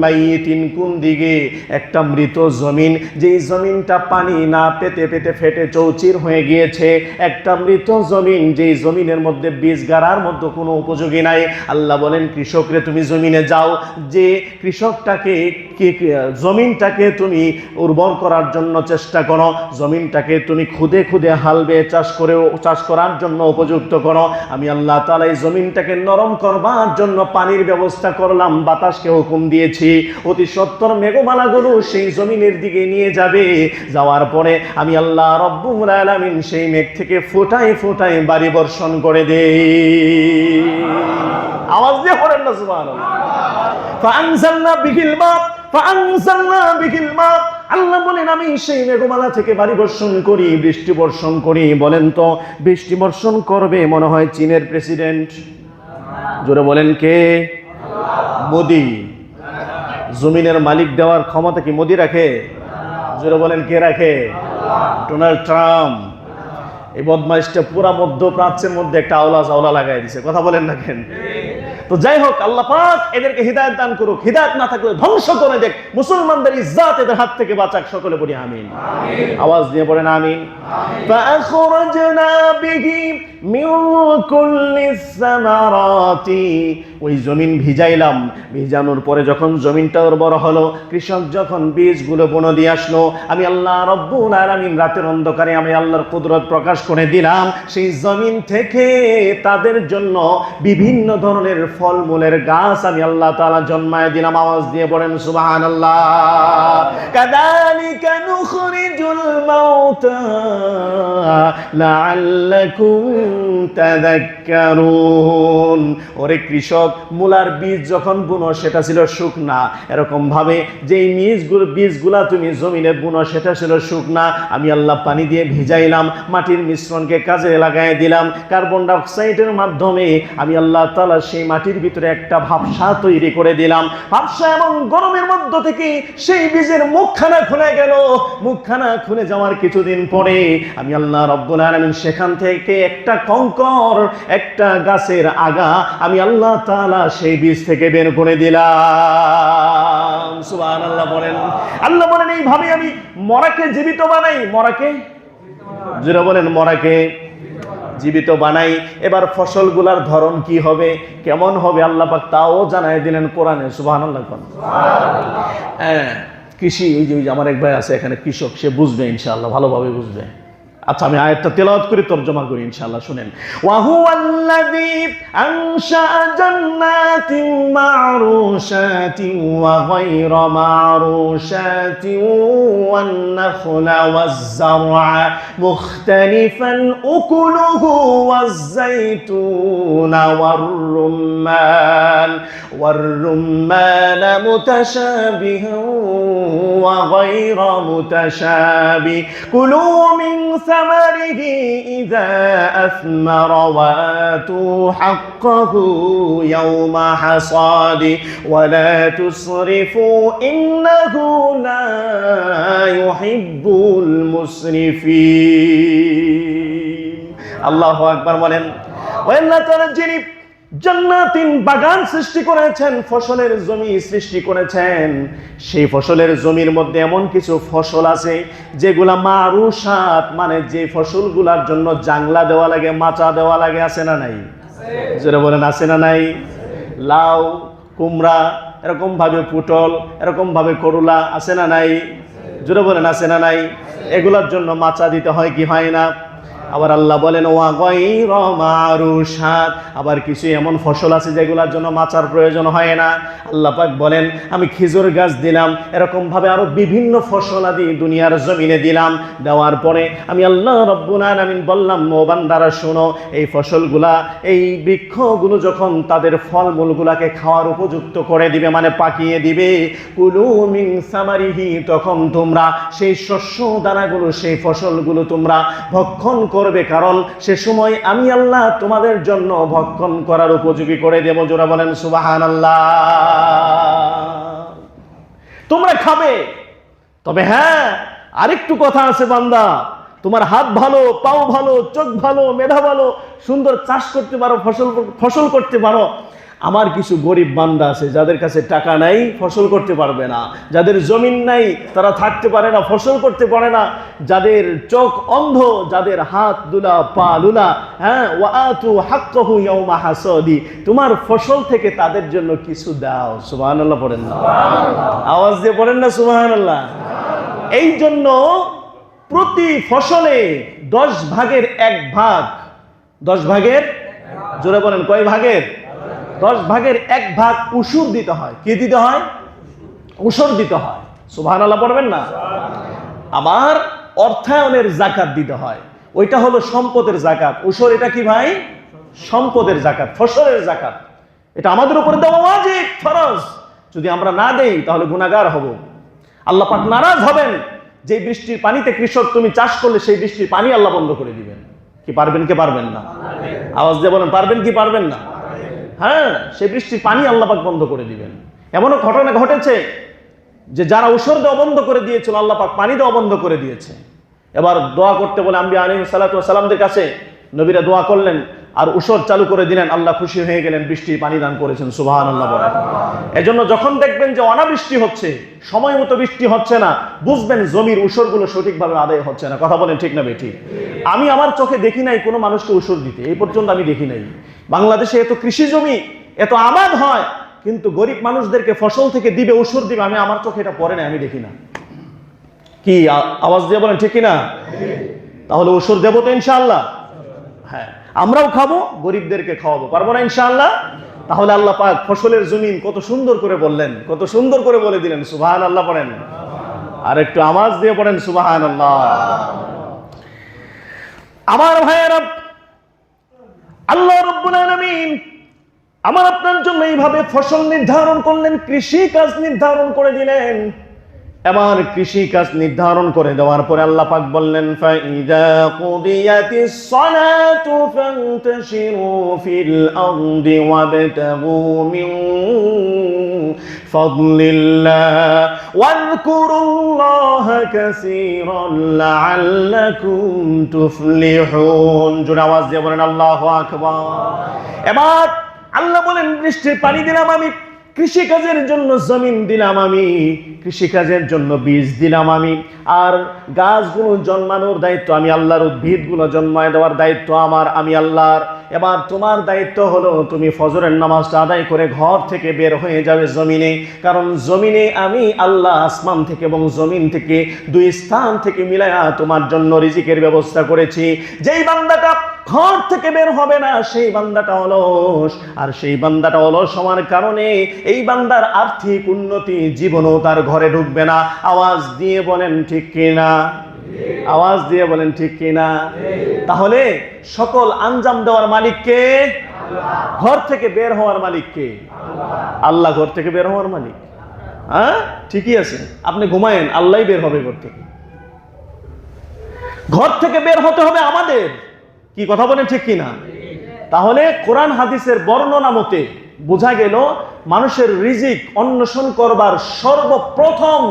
মাইয়িতিন, কোন দিকে? একটা মৃত জমিন, যেই জমিনটা পানি না পেতে পেতে ফেটে চৌচির হয়ে গিয়েছে, একটা মৃত জমিন, যেই জমিনের মধ্যে বীজ গাড়ার মধ্যে কোনো উপযোগী নাই। আল্লাহ বলেন কৃষকরে তুমি জমিনে যাও, যে কৃষকটাকে জমিনটাকে তুমি উর্বর করার জন্য চেষ্টা করো, জমিনটাকে তুমি খুদে খুদে হালবে চাষ করার জন্য উপযুক্ত করো। আমি আল্লাহ তাআলা এই জমিনটাকে নরম করবার জন্য পানির ব্যবস্থা করলাম, বাতাসকে হুকুম দিয়েছি অতি সত্বর মেঘমালাগুলো সেই জমিনের দিকে নিয়ে যাবে। যাওয়ার পরে আমি আল্লাহ রব্বুল আলামিন সেই মেঘ থেকে ফোঁটায় ফোঁটায় বাড়ি বর্ষণ করে দেই। আওয়াজ দিয়ে পড়েন না সুবহানাল্লাহ। ফাআনজালনা বিহিল মা, ফাআনজালনা বিহিল মা। আল্লাহ বলেন আমি সেই মেঘমালা থেকে বাড়ি বর্ষণ করি, বৃষ্টি বর্ষণ করি। বলেন তো বৃষ্টি বর্ষণ করবে মনে হয় চীনের প্রেসিডেন্ট? জোরে বলেন কে? মোদি। জমিনের মালিক দেওয়ার ক্ষমতা কি মোদি রাখে? জোরে বলেন কে রাখে? Donald Trump. এই বদমাইশটা পুরা মধ্যপ্রাচ্যের মধ্যে একটা আওলা জাওলা লাগাই দিছে, কথা বলেন না কেন? তো যাই হোক আল্লাহ পাক এদেরকে হিদায়াত দান করুক, হিদায়াত না থাকলে ধ্বংস করে দেখ, মুসলমানদের ইজ্জত এদের হাত থেকে বাঁচাক। সকলে বলি আমিন। আওয়াজ দিয়ে পড়েন আমিন। ফাআখরাজনা বিহি মিন কুল্লিস সামারাতি, ওই জমিন ভিজাইলাম, ভিজানোর পরে যখন জমিনটা উর্বর হলো, কৃষক যখন বীজগুলো বুনে দিয়ে আসলো, আমি আল্লাহ রব্বুল আলামিন রাতের অন্ধকারে আমি আল্লাহর কুদরত প্রকাশ করে দিলাম। সেই জমিন থেকে তাদের জন্য বিভিন্ন ধরনের ফলমূলের গাছ আমি আল্লাহ তাআলা জন্মায় দিলাম। আওয়াজ দিয়ে পড়েন সুবহানাল্লাহ। কাযালিকা নুখরিজুল মাউতা লাআল্লাকুম তাযাক্কারুন। ওরে কৃষক, মূলার বীজ যখন বুনো সেটা ছিল শুকনা, এরকম ভাবে যেই বীজগুলা তুমি জমিনে বুনো সেটা ছিল শুকনা, আমি আল্লাহ পানি দিয়ে ভিজাইলাম, মাটির মিশ্রণকে কাজে লাগাই দিলাম। কার্বন ডাই অক্সাইডের মাধ্যমে আমি আল্লাহ তাআলা সেই মাটির ভিতরে একটা ভাবসা তৈরি করে দিলাম। ভাবসা এবং গরমের মধ্য থেকে সেই বীজের মুখখানা খুলে গেল। মুখখানা খুলে যাওয়ার কিছুদিন পরে আমি আল্লাহ রব্বুল আলামিন সেখান থেকে একটা কঙ্কর, একটা গাছের আগা আমি আল্লাহ তাআলা সেই বীজ থেকে বের করে দিলাম। সুবহানাল্লাহ বলেন। আল্লাহ বলেন এইভাবে আমি মরাকে জীবিত বানাই, মরাকে যারা বলেন মরাকে জীবিত বানাই। এবার ফসলগুলার ধরন কি হবে, কেমন হবে আল্লাহ পাক তাও জানাই দিলেন কোরআনে। সুবহানাল্লাহ। হ্যাঁ, কৃষি, এই যে আমার এক ভাই আছে এখানে কৃষক, সে বুঝবে ইনশাআল্লাহ, ভালোভাবে বুঝবে। আচ্ছা আমি আয়াতটা তেলাওয়াত করে তরজমা করি ইনশাআল্লাহ, শুনেন। ওয়া হুয়াল্লাযী আনশা জান্নাতিন মা'রুশাতিন ওয়া গায়রা মা'রুশাতিন ওয়ান নাখলা ওয়াজ-যার'a মুখতালিফান উকুলুহু ওয়াজ-যাইতুনা ওয়ার-রুম্মান মুতাশাবিহান ওয়া গায়রা মুতাশাবিহ কুলু মিন ثمره إذا أثمر وآتوا حقه يوم حصاده ولا تسرفوا إنه لا يحب المسرفين। الله أكبر বলেন। ওই আল্লাহ তাআলা যিনি জান্নাতিন বাগান সৃষ্টি করেছেন, ফসলের জমি সৃষ্টি করেছেন, সেই ফসলের জমির মধ্যে এমন কিছু ফসল আছে যেগুলা মারুশাত, মানে যে ফসলগুলার জন্য জাংলা দেওয়া লাগে, মাচা দেওয়া লাগে, আছে না নাই? যারা বলেন আছে না নাই? লাউ, কুমড়া, এরকম ভাবে পটল, এরকম ভাবে করলা, আছে না নাই? যারা বলেন আছে না নাই? এগুলার জন্য মাচা দিতে হয় কি হয় না? আবার আল্লাহ বলেন ওয়া গায়রা মারুশাত, আবার কিছু এমন ফসল আছে যেগুলোর জন্য মাচার প্রয়োজন হয় না। আল্লাহ পাক বলেন আমি খেজুর গাছ দিলাম, এরকম ভাবে আরো বিভিন্ন ফসল আদি দুনিয়ার জমিনে দিলাম। দেওয়ার পরে আমি আল্লাহ রাব্বুল আলামিন বললাম ও বান্দারা শোনো, এই ফসলগুলা, এই বৃক্ষগুলো যখন তাদের ফলমূলগুলাকে খাওয়ার উপযুক্ত করে দিবে, মানে পাকিয়ে দিবে, কুলু মিন সামারিহি, তখন তোমরা সেই শস্য দানাগুলো, সেই ফসলগুলো তোমরা ভক্ষণ করবে, কারণ সে সময় আমি আল্লাহ তোমাদের জন্য ভক্ষণ করার উপযোগী করে দেব। জোরা বলেন সুবহানাল্লাহ। তোমরা খাবে, তবে হ্যাঁ আরেকটু কথা আছে বান্দা, তোমার হাত ভালো, পাও ভালো, চোখ ভালো, মেধা ভালো, সুন্দর চাষ করতে পারো, ফসল করতে পারো। আমার কিছু গরিব বান্দা আছে যাদের কাছে টাকা নাই, ফসল করতে পারবে না, যাদের জমিন নাই তারা থাকতে পারে না, ফসল করতে পারে না, যাদের চোখ অন্ধ, যাদের হাত দুলা, পা লুলা, হ্যাঁ, ওয়াআতু হাক্কাহু ইয়াউমা হাসাদি, তোমার ফসল থেকে তাদের জন্য কিছু দাও। সুবহানাল্লাহ পড়েন না? আওয়াজ দিয়ে পড়েন না সুবহানাল্লাহ? এই জন্য প্রতি ফসলে 10 ভাগের 1 ভাগ, 10 ভাগের, জোরে বলেন কয় ভাগের? 10 ভাগের 1 ভাগ উশুর দিতে হয়। কি দিতে হয়? উশুর দিতে হয়। সুবহানাল্লাহ পড়বেন না? আবার অর্থায়নের যাকাত দিতে হয়, ওইটা হলো সম্পদের যাকাত। উশুর এটা কি ভাই? সম্পদের যাকাত, ফসলের যাকাত। এটা আমাদের উপরে দেওয়া ওয়াজিব, ফরজ। যদি আমরা না দেই তাহলে গুনাহগার হব। আল্লাহ পাক নারাজ হবেন। যে বৃষ্টির পানিতে কৃষক তুমি চাষ করলে সেই বৃষ্টির পানি আল্লাহ বন্ধ করে দিবেন। কি পারবেন কি পারবেন না? আওয়াজ দিয়ে বলেন পারবেন কি পারবেন না? হ্যাঁ, সেই বৃষ্টির পানি আল্লাহ পাক বন্ধ করে দিবেন। এমনও ঘটনা ঘটেছে যে যারা উসর দেওয়া বন্ধ করে দিয়েছিল, আল্লাহ পাক পানি দেওয়া বন্ধ করে দিয়েছে। এবার দোয়া করতে বলে আম্বিয়া আলাইহিস সালাতু ওয়াস সালামদের কাছে নবীরা দোয়া করলেন, আর উসর চালু করে দিলেন। আল্লাহ খুশি হয়ে গেলেন, বৃষ্টির পানি দান করেছেন। সুবহানাল্লাহ বলেন। এজন্য যখন দেখবেন যে অনাবৃষ্টি হচ্ছে, সময় মতো বৃষ্টি হচ্ছে না, বুঝবেন জমির উসরগুলো সঠিকভাবে আদায় হচ্ছে না। কথা বলেন ঠিক না বেঠিক? আমি আমার চোখে দেখি নাই কোনো মানুষকে উসর দিতে, এই পর্যন্ত আমি দেখি নাই। বাংলাদেশে এত কৃষি জমি, এত আবাদ হয়, কিন্তু গরিব মানুষদেরকে ফসল থেকে দিবে, উসর দিবে, আমি আমার চোখে এটা পড়ে না, আমি দেখি না। কি আওয়াজ দিয়ে বলেন ঠিক কিনা? তাহলে উসর দেবো তো ইনশাআল্লাহ? হ্যাঁ, আমরাও খাবো, গরিবদেরকে খাওয়াবো, পারবো না ইনশাআল্লাহ? তাহলে আল্লাহ পাক ফসলের জমিন কত সুন্দর করে বললেন, কত সুন্দর করে বলে দিলেন। সুবহানাল্লাহ পড়েন, আর একটু আওয়াজ দিয়ে পড়েন সুবহানাল্লাহ। আমার ভাইয়েরা, আল্লাহ রাব্বুল আলামিন আমার আপনার জন্য এইভাবে ফসল নির্ধারণ করলেন, কৃষি কাজ নির্ধারণ করে দিলেন। এবার কৃষি কাজ নির্ধারণ করে দেওয়ার পরে আল্লাহ পাক বললেন ফাইদা কুদিয়াতিস সালাতু ফান্তাশিরু ফিল আরদি ওয়াবতাগু মিন ফাদলিল্লাহ ওয়াযকুরুল্লাহা কাসীরান লাআল্লাকুম তুফলিহুন। জোরে আওয়াজ দিয়ে বলেন আল্লাহু আকবার। এবার আল্লাহ বলেন বৃষ্টির পানি দিলাম আমি, কৃষিকাজের জন্য জমিন দিলাম আমি, কৃষিকাজের জন্য বীজ দিলাম আমি, আর গাছগুলো জন্মানোর দায়িত্ব আমি আল্লাহর, উদ্ভিদগুলো জন্মায় দেওয়ার দায়িত্ব আমার, আমি আল্লাহর। এবার তোমার দায়িত্ব হলো তুমি ফজরের নামাজটা আদায় করে ঘর থেকে বের হয়ে যাবে জমিনে, কারণ জমিনে আমি আল্লাহ আসমান থেকে এবং জমিন থেকে, 2 স্থান থেকে মিলায়া তোমার জন্য রিজিকের ব্যবস্থা করেছি। যেই বান্দাটা ঘর থেকে বের হবে না সেই বান্দাটা অলস, আর সেই বান্দাটা অলস হওয়ার কারণে এই বান্দার আর্থিক উন্নতি জীবনও তার ঘরে ঢুকবে না। আওয়াজ দিয়ে বলেন ঠিক কিনা? আওয়াজ দিয়ে বলেন ঠিক কিনা? তাহলে সকল আঞ্জাম দেওয়ার মালিক কে? ঘর থেকে বের হওয়ার মালিক কে? আল্লাহ। ঘর থেকে বের হওয়ার মালিক। হ্যাঁ, ঠিকই আছে, আপনি ঘুমায়েন, আল্লাহই বের হবে ঘর থেকে। ঘর থেকে বের হতে হবে আমাদের। কি কথা বলেন ঠিক কিনা? তাহলে কোরআন হাদিসের বর্ণনা মতে বোঝা গেল মানুষের রিজিক অন্বেষণ করবার সর্বপ্রথম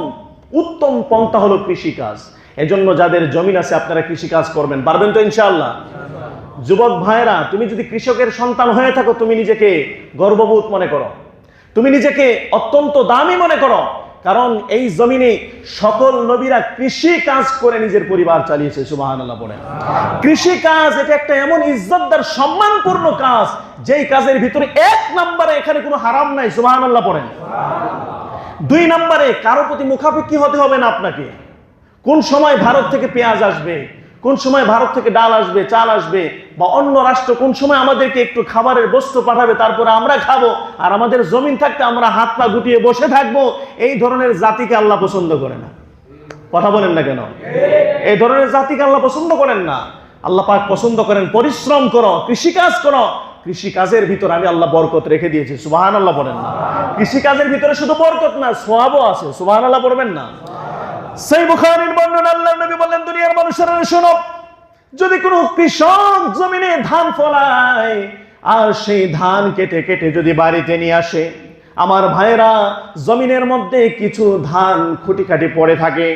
উত্তম পন্থা হলো কৃষিকাজ। এজন্য যাদের জমিন আছে আপনারা কৃষিকাজ করবেন, পারবেন তো ইনশাআল্লাহ? যুবক ভাইরা, তুমি যদি কৃষকের সন্তান হয়ে থাকো, তুমি নিজেকে গর্ববোধ মনে করো, তুমি নিজেকে অত্যন্ত দামি মনে করো, কারণ এই জমিনে সকল নবীরা কৃষি কাজ করে নিজের পরিবার চালিয়েছে। সুবহানাল্লাহ পড়েন। কৃষি কাজ এটা একটা এমন ইজ্জতদার সম্মানপূর্ণ কাজ, যেই কাজের ভিতরে 1 নম্বরে এখানে কোনো হারাম নাই। সুবহানাল্লাহ পড়েন। 2 নম্বরে কারো প্রতি মুখাপেক্ষী হতে হবে না আপনাকে। কোন সময় ভারত থেকে পেঁয়াজ আসবে, কোন সময় ভারত থেকে ডাল আসবে, চাল আসবে, বা অন্য রাষ্ট্র কোন সময় আমাদেরকে একটু খাবারের বস্তু পাঠাবে, তারপরে আমরা খাবো, আর আমাদের জমিন থাকতে আমরা হাত পা গুটিয়ে বসে থাকবো, এই ধরনের জাতিকে আল্লাহ পছন্দ করে না। কথা বলেন না কেন? এই ধরনের জাতিকে আল্লাহ পছন্দ করেন না। আল্লাহ পাক পছন্দ করেন পরিশ্রম করো, কৃষিকাজ করো। কৃষিকাজের ভিতরে আমি আল্লাহ বরকত রেখে দিয়েছি। সুবহানাল্লাহ বলেন না? কৃষিকাজের ভিতরে শুধু বরকত না, সওয়াবও আছে। সুবহানাল্লাহ বলবেন না? সেই বুখারীর বর্ণনা, আল্লাহর নবী বলেন, দুনিয়ার মানুষেরা শোনো, যদি কোনো কৃষক জমিনে ধান ফলায় আর সেই ধান কেটে কেটে যদি বাড়িতে নিয়ে আসে, আমার ভাইরা, জমিনের মধ্যে কিছু ধান খুঁটিখাটি পড়ে থাকে,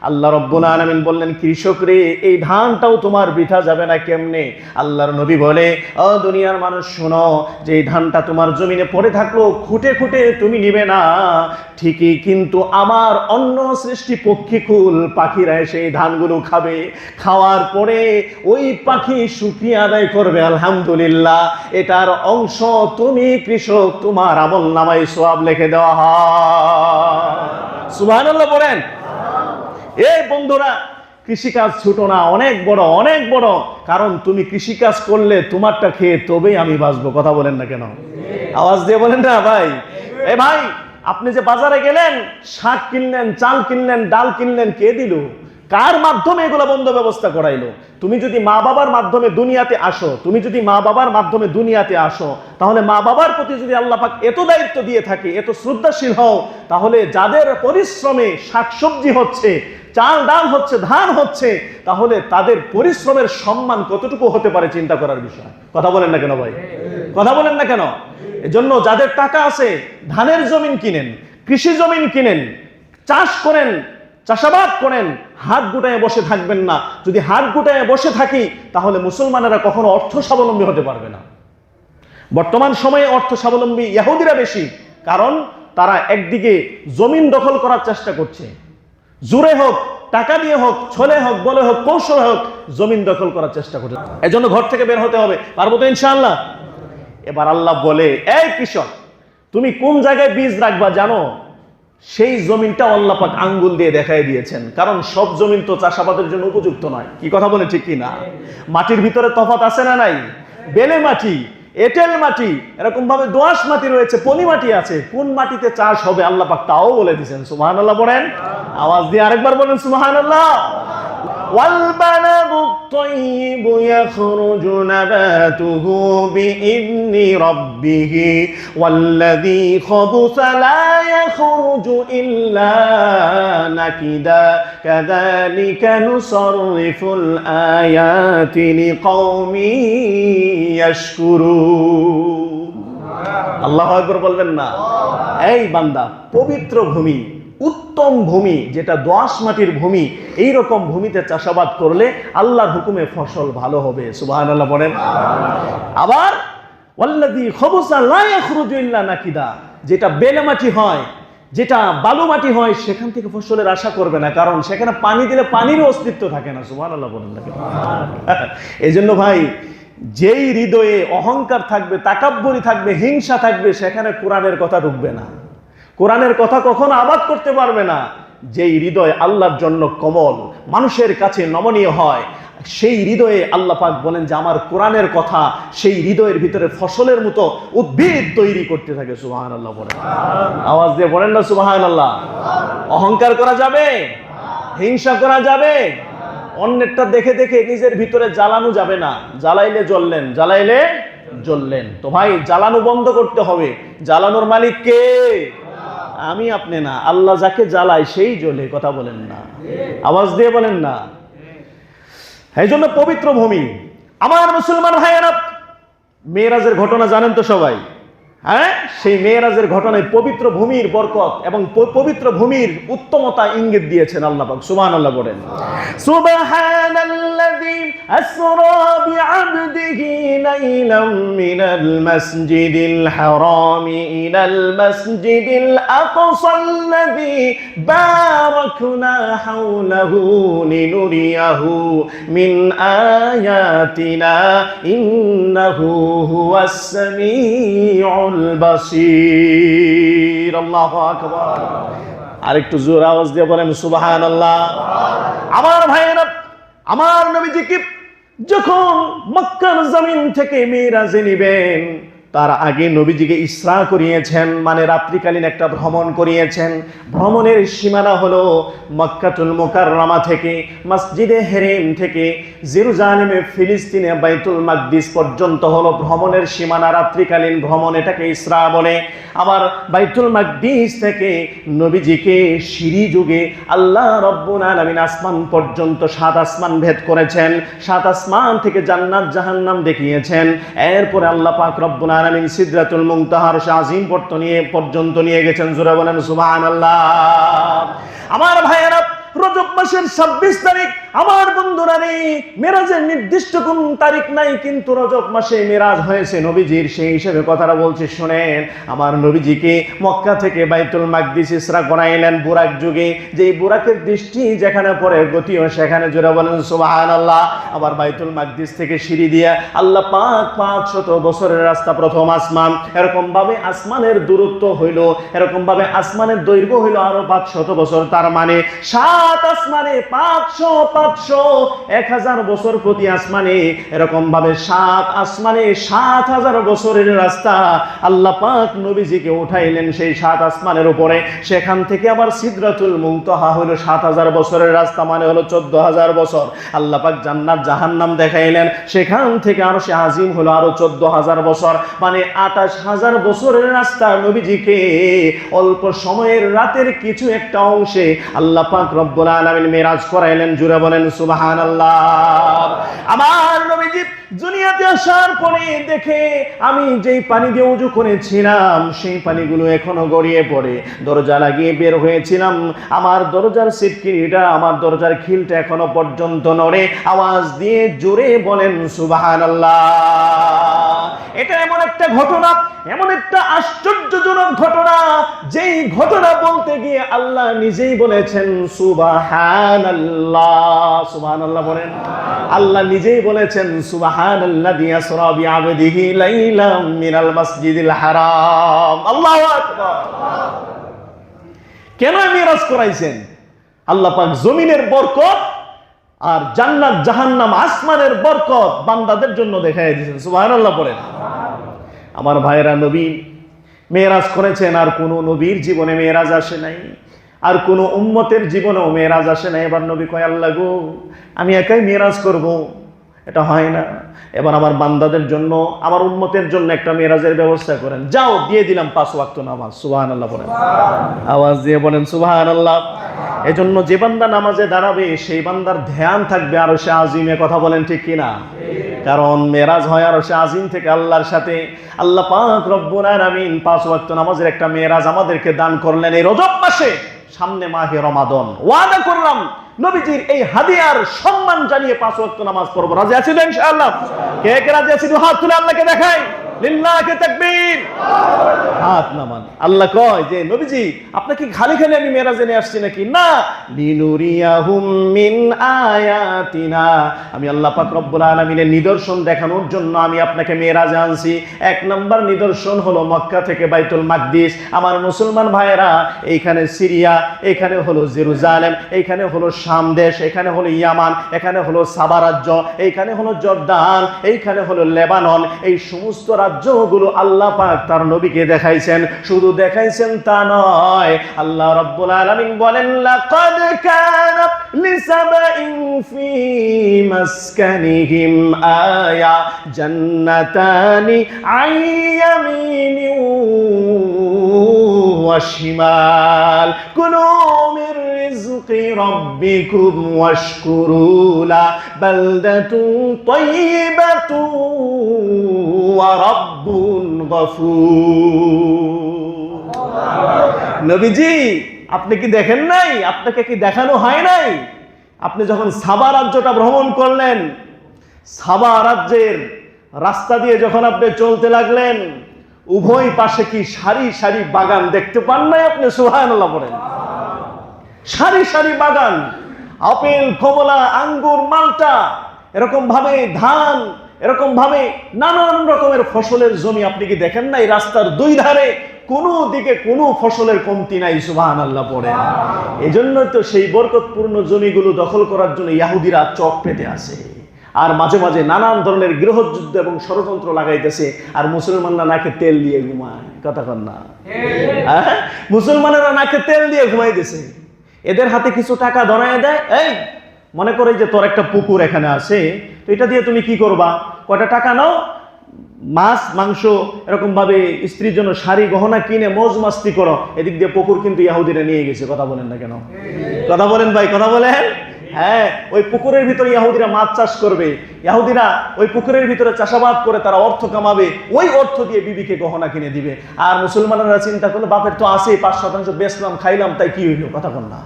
আল্লাহ রাব্বুল আলামিন বললেন, কৃষক রে, এই ধানটাও তোমার বৃথা যাবে না কেমনে? আল্লাহর নবী বলে, ও দুনিয়ার মানুষ শোনো, যে এই ধানটা তোমার জমিনে পড়ে থাকলো, খুঁটে খুঁটে তুমি নিবে না ঠিকই, কিন্তু আমার অন্য সৃষ্টি পক্ষীকুল পাখিরা এসে এই ধানগুলো খাবে, খাওয়ার পরে ওই পাখি শুকরিয়া আদায় করবে, আলহামদুলিল্লাহ, এটার অংশ তুমি কৃষক, তোমার আমলনামায় সওয়াব লিখে দেওয়া হয়। সুবহানাল্লাহ বলেন। এই বন্ধুরা, কৃষিকাজ ছোট না, অনেক বড়, অনেক বড়। কারণ তুমি কৃষিকাজ করলে তোমারটা খেয়ে তবেই আমি বাঁচবো। কথা বলেন না কেন? আওয়াজ দিয়ে বলেন না ভাই। এই ভাই, আপনি যে বাজারে গেলেন, শাক কিনলেন, চাল কিনলেন, ডাল কিনলেন, কে দিল? কার মাধ্যমে এগুলো বন্ধ ব্যবস্থা করাইলো? তুমি যদি মা বাবার মাধ্যমে দুনিয়াতে আসো, তুমি যদি মা বাবার মাধ্যমে দুনিয়াতে আসো, তাহলে মা বাবার প্রতি যদি আল্লাহ পাক এত দায়িত্ব দিয়ে থাকে, এত শ্রদ্ধাশীল হও, তাহলে যাদের পরিশ্রমে শাকসবজি হচ্ছে, চাল ডাল হচ্ছে, ধান হচ্ছে, তাহলে তাদের পরিশ্রমের সম্মান কতটুকু হতে পারে চিন্তা করার বিষয়। কথা বলেন না কেন ভাই? কথা বলেন না কেন? এজন্য যাদের টাকা আছে, ধানের জমিন কিনেন, কৃষি জমিন কিনেন, চাষ করেন, চাষাবাদ করেন, হাত গুটায় বসে থাকবেন না। যদি হাত গুটায় বসে থাকি, তাহলে মুসলমানেরা কখনো অর্থ স্বাবলম্বী হতে পারবে না। বর্তমান সময়ে অর্থ স্বাবলম্বী ইহুদিরা বেশি, কারণ তারা একদিকে জমিন দখল করার চেষ্টা করছে, জোরে হোক, টাকা দিয়ে হোক, ছলে হোক, বলে হোক, কৌশলে হোক, জমিন দখল করার চেষ্টা করছে। এজন্য ঘর থেকে বের হতে হবে। পারবো তো ইনশাআল্লাহ? এবার আল্লাহ বলে, এই কৃষক, তুমি কোন জায়গায় বীজ রাখবা জানো? সেই জমিনটা আল্লাহ পাক আঙ্গুল দিয়ে দেখাই দিয়েছেন, কারণ সব জমিন তো চাষাবাদের জন্য উপযুক্ত নয়। কি কথা বলে ঠিক কি না? মাটির ভিতরে তফাৎ আছে না নাই? বেলে মাটি, এঁটেল মাটি, এরকম ভাবে দোআঁশ মাটি রয়েছে, পলি মাটি আছে। কোন মাটিতে চাষ হবে আল্লাহ পাক তাও বলে দিয়েছেন। সুবহানাল্লাহ বলেন। আওয়াজ দিয়ে আরেকবার বলেন সুবহানাল্লাহ। والبلد الطيب يخرج نباته بإذن ربه والذي خبث لا يخرج إلا نكدا كذلك نصرف الآيات لقوم يشكرون আল্লাহু আকবার বলবেন না? এই বান্দা, পবিত্র ভূমি, উত্তম ভূমি, যেটা দোআঁশ মাটির ভূমি, এই রকম ভূমিতে চাষাবাদ করলে আল্লাহর হুকুমে ফসল ভালো হবে। সুবহানাল্লাহ বলেন। আবার ওয়াল্লাযী খবুসা লা ইয়াখরুজু ইল্লা নাকিদা, যেটা বেলে মাটি হয়, যেটা বালু মাটি হয়, সেখান থেকে ফসলের আশা করবে না, কারণ সেখানে পানি দিলে পানির অস্তিত্ব থাকে না। সুবহানাল্লাহ বলেন না? এজন্য ভাই, যেই হৃদয়ে অহংকার থাকবে, তাকাব্বুরি থাকবে, হিংসা থাকবে, সেখানে কোরআনের কথা ঢুকবে না, কোরআনের কথা কখনো আবাদ করতে পারবে না। যেই হৃদয় আল্লাহর জন্য কোমল, মানুষের কাছে নমনীয় হয়, সেই হৃদয়ে আল্লাহ পাক বলেন যে আমার কোরআনের কথা সেই হৃদয়ের ভিতরে ফসলের মতো উদ্ভিদ তৈরি করতে থাকে। সুবহানাল্লাহ বলেন। আওয়াজ দিয়ে বলেন না সুবহানাল্লাহ। অহংকার করা যাবে? হিংসা করা যাবে? অন্যেরটা দেখে দেখে নিজের ভিতরে জ্বালানো যাবে না। জ্বালাইলে জ্বললেন, জ্বালাইলে জ্বললেন। তো ভাই, জ্বালানো বন্ধ করতে হবে। জ্বালানোর মালিক কে? আমি, আপনি না। আল্লাহ যাকে জ্বালায় সেই জ্বলে। কথা বলেন না? আওয়াজ দিয়ে বলেন না? এই জন্য পবিত্র ভূমি। আমার মুসলমান ভাইয়েরা, মেরাজের ঘটনা জানেন তো সবাই? হ্যাঁ, সেই মেরাজের ঘটনায় পবিত্র ভূমির বরকত এবং পবিত্র ভূমির উত্তমতা ইঙ্গিত দিয়েছেন আল্লাহ পাক। সুবহানাল্লাহ বলেন। সুবহানাল্লাযী আসরা বিআবদিহি লাইলাম মিনাল মাসজিদিল হারামি ইলাল মাসজিদিল আকসাল্লাযী বারাকনা হাওলাহু লিনুরিয়াহু মিন আয়াতিনা ইন্নাহু হুয়াস সামিউল বাসীর। আল্লাহু আকবার। আরেকটু জোর আওয়াজ দিয়ে বলেন সুবহানাল্লাহ। আমার ভাইয়েরা, আমার নবীজিকে যখন মক্কার জমিন থেকে মিরাজে নিবেন, তার আগে নবীজিকে ইসরা করিয়েছেন, মানে রাত্রিকালীন একটা ভ্রমণ করিয়েছেন। ভ্রমণের সীমানা হলো মক্কাতুল মুকাররমা থেকে, মসজিদে হেরেম থেকে জেরুজালেমে ফিলিস্তিনে বাইতুল মাকদিস পর্যন্ত হলো ভ্রমণের সীমানা, রাত্রিকালীন ভ্রমণ, এটাকে ইসরা বলে। আবার বাইতুল মাকদিস থেকে নবীজিকে সিঁড়ি যুগে আল্লাহ রব্বুল আলামিন আসমান পর্যন্ত 7 আসমান ভেদ করেছেন, 7 আসমান থেকে জান্নাত জাহান্নাম দেখিয়েছেন। এরপরে আল্লাহ পাক রব্বুল আলামিন সিদরাতুল মুনতাহার আজিম পর্যন্ত নিয়ে গেছেন। জোরে বলেন সুবহানাল্লাহ। আমার ভাইয়েরা, রজব মাসের 26 তারিখ, আমার বন্ধুরা রে, মেরাজের নির্দিষ্ট কোন তারিখ নাই, কিন্তু রজব মাসে মেরাজ হয়েছে নবীজির, সেই হিসেবে কথাটা বলছি শুনেন। আমার নবীজিকে মক্কা থেকে বাইতুল মাকদিস ইসরা করাইলেন বুরাক যুগে, যেই বুরাকের দৃষ্টি যেখানে পড়ে গতিও সেখানে। জোরে বলেন সুবহানাল্লাহ। আবার বাইতুল মাকদিস থেকে সিঁড়ি দিয়া আল্লাহ পাক 500 বছরের রাস্তা, প্রথম আসমান, এরকম ভাবে আসমানের দূরত্ব হইল, এরকম ভাবে আসমানের দৈর্ঘ্য হইল আরো 500 বছর। তার মানে 7 আসমানে 500 1000 বছর প্রতি আসমানে, এরকম ভাবে 7 আসমানে 7000 বছরের রাস্তা আল্লাহ পাক নবীজিকে উঠাইলেন সেই 7 আসমানের উপরে। সেখান থেকে আবার সিদরাতুল মুনতাহা হলো 7000 বছরের রাস্তা, মানে হলো 14000 বছর। আল্লাহ পাক জান্নাত জাহান্নাম দেখাইলেন, সেখান থেকে আরশে আজিম হলো আরো 14000 বছর, মানে 28000 বছরের রাস্তা নবীজিকে অল্প সময়ের রাতের কিছু একটা অংশে আল্লাহ পাক রব্বুল আলামিন মেরাজ করাইলেন। জুড়ে বলেন সুবহানাল্লাহ। আমার নবীজি দুনিয়াতে আসার পরে দেখে আমি যেই পানি দিয়ে ওযু করেছিলাম সেই পানিগুলো এখনো গড়িয়ে পড়ে, দরজা লাগিয়ে বের হয়েছিলাম, আমার দরজার সিটকিনিটা, আমার দরজার খিলটা এখনো পর্যন্ত নড়ে। আওয়াজ দিয়ে জোরে বলেন সুবহানাল্লাহ। এটা এমন একটা ঘটনা, এমন একটা আশ্চর্যজনক ঘটনা, যেই ঘটনা বলতে গিয়ে আল্লাহ নিজেই বলেছেন সুবহানাল্লাহ। সুবহানাল্লাহ বলেন। আল্লাহ নিজেই বলেছেন সুবহানাল্লাযী আসরা বিআবদিহি লাইলাম মিনাল মাসজিদিল হারাম। আল্লাহু আকবার। কেন মিরাজ করাইছেন? আল্লাহ পাক জমিনের বরকত আর জান্নাত জাহান্নাম আসমানের বরকত বান্দাদের জন্য দেখাই দিয়েছেন। সুবহানাল্লাহ বলেন। আমার ভাইরা, নবী মেরাজ করেছেন, আর কোন নবীর জীবনে মেরাজ আসে নাই, আর কোন উম্মতের জীবনেও মেরাজ আসে নাই। এবার নবী কয়, আল্লাহ গো, আমি একাই মেরাজ করব, এটা হয় না। এবার আমার বান্দাদের জন্য, আমার উম্মতের জন্য একটা মেরাজের ব্যবস্থা করেন। যাও, দিয়ে দিলাম 5 ওয়াক্ত নামাজ। সুবহানাল্লাহ বলেন। আওয়াজ দিয়ে বলেন সুবহানাল্লাহ। এজন্য যে বান্দা নামাজে দাঁড়াবে সেই বান্দার ধ্যান থাকবে আরশে আজিমে। কথা বলেন ঠিক কিনা? কারণ মেরাজ হয় আরশে আজিম থেকে আল্লাহর সাথে। আল্লাহ পাক রব্বুল আলামিন 5 ওয়াক্ত নামাজের একটা মেরাজ আমাদেরকে দান করলেন এই রজব মাসে। সামনে মাহে রমাদান, ওয়াদা করলাম নবীজির এই হাদিয়ার সম্মান জানিয়ে 5 ওয়াক্ত নামাজ পড়ব। রাজি আছেন ইনশাআল্লাহ? কে কে রাজি আছেন? হাত তুলে আল্লাহকে দেখাই। লিল্লাহি তাকবীর। হাত নামান। আল্লাহ কয় যে নবীজি, আপনাকে খালি খালি আমি মেরাজে নিয়ে আসছি নাকি? না, লিনুরিয়াহুম মিন আয়াতিনা, আমি আল্লাহ পাক রব্বুল আলামিনের নিদর্শন দেখানোর জন্য আমি আপনাকে মেরাজে আনছি। 1 নম্বর নিদর্শন হলো মক্কা থেকে বাইতুল মাকদিস। আমার মুসলমান ভাইয়েরা, এইখানে সিরিয়া, এখানে হলো জেরুজালেম, এইখানে হলো শাম দেশ, এখানে হলো ইয়ামান, এখানে হলো সাবা রাজ্য, এইখানে হলো জর্দান, এইখানে হলো লেবানন। এই সমস্ত রাজ্যগুলো আল্লাহ পাক তার নবীকে দেখাইছেন। শুধু দেখাইছেন তা নয়, আল্লাহ রাব্বুল আলামিন বলেন, লাকাদ কানা লিসাবাইন ফি মাসকানিহিম আয়া জান্নাতানি আইয়ামিনি ওয়া শিমাল কুলু মির রিজকি রাব্বিকুম ওয়াশকুরু লা বালদাতুন তাইয়্যিবাতুন হুয়া রাব্বুন গফুর। নবীজি আপনি কি দেখেন নাই, আপনাকে কি দেখানো হয় নাই, আপনি যখন সাবা রাজ্যটা ভ্রমণ করলেন, সাবা রাজ্যের রাস্তা দিয়ে যখন আপনি চলতে লাগলেন, উভয় পাশে কি সারি সারি বাগান দেখতে পান নাই আপনি? সুবহানাল্লাহ বলেন। সারি সারি বাগান, আপেল, কমলা, আঙ্গুর, মাল্টা, এরকম ভাবে ধান, এরকম ভাবে নানান রকমের ফসলের জমি আপনি কি দেখেন নাই? রাস্তার দুই ধারে কোনো দিকে কোনো ফসলের কমতি নাই। সুবহানাল্লাহ পড়ে। এজন্য তো সেই বরকতপূর্ণ জমিগুলো দখল করার জন্য ইহুদিরা চক পেতে আসে, আর মাঝে মাঝে নানান ধরনের গৃহযুদ্ধ এবং ষড়যন্ত্র লাগাইতেছে, আর মুসলমানরা নাকে তেল দিয়ে ঘুমায়। কথা কন না? মুসলমানেরা নাকে তেল দিয়ে ঘুমাইতেছে, এদের হাতে কিছু টাকা ধরায় দেয়, এই মনে করে যে তোর একটা পুকুর এখানে আছে, তো এটা দিয়ে তুমি কি করবা, কয়টা টাকা নাও, মাছ মাংস এরকম ভাবে স্ত্রীর জন্য শাড়ি গহনা কিনে মৌজ মাস্তি করো। এদিক দিয়ে পুকুর কিন্তু ইহুদিরা নিয়ে গেছে। কথা বলেন না কেন? কথা বলেন ভাই, কথা বলেন। হ্যাঁ, ওই পুকুরের ভিতরে ইহুদিরা মাছ চাষ করবে, ইহুদিরা ওই পুকুরের ভিতরে চাষাবাদ করে তারা অর্থ কামাবে, ওই অর্থ দিয়ে বিবিকে গহনা কিনে দিবে। আর মুসলমানরা চিন্তা করলো বাপের তো আছে 5% বেচলাম খাইলাম, তাই কি হইলো? কথা বল না,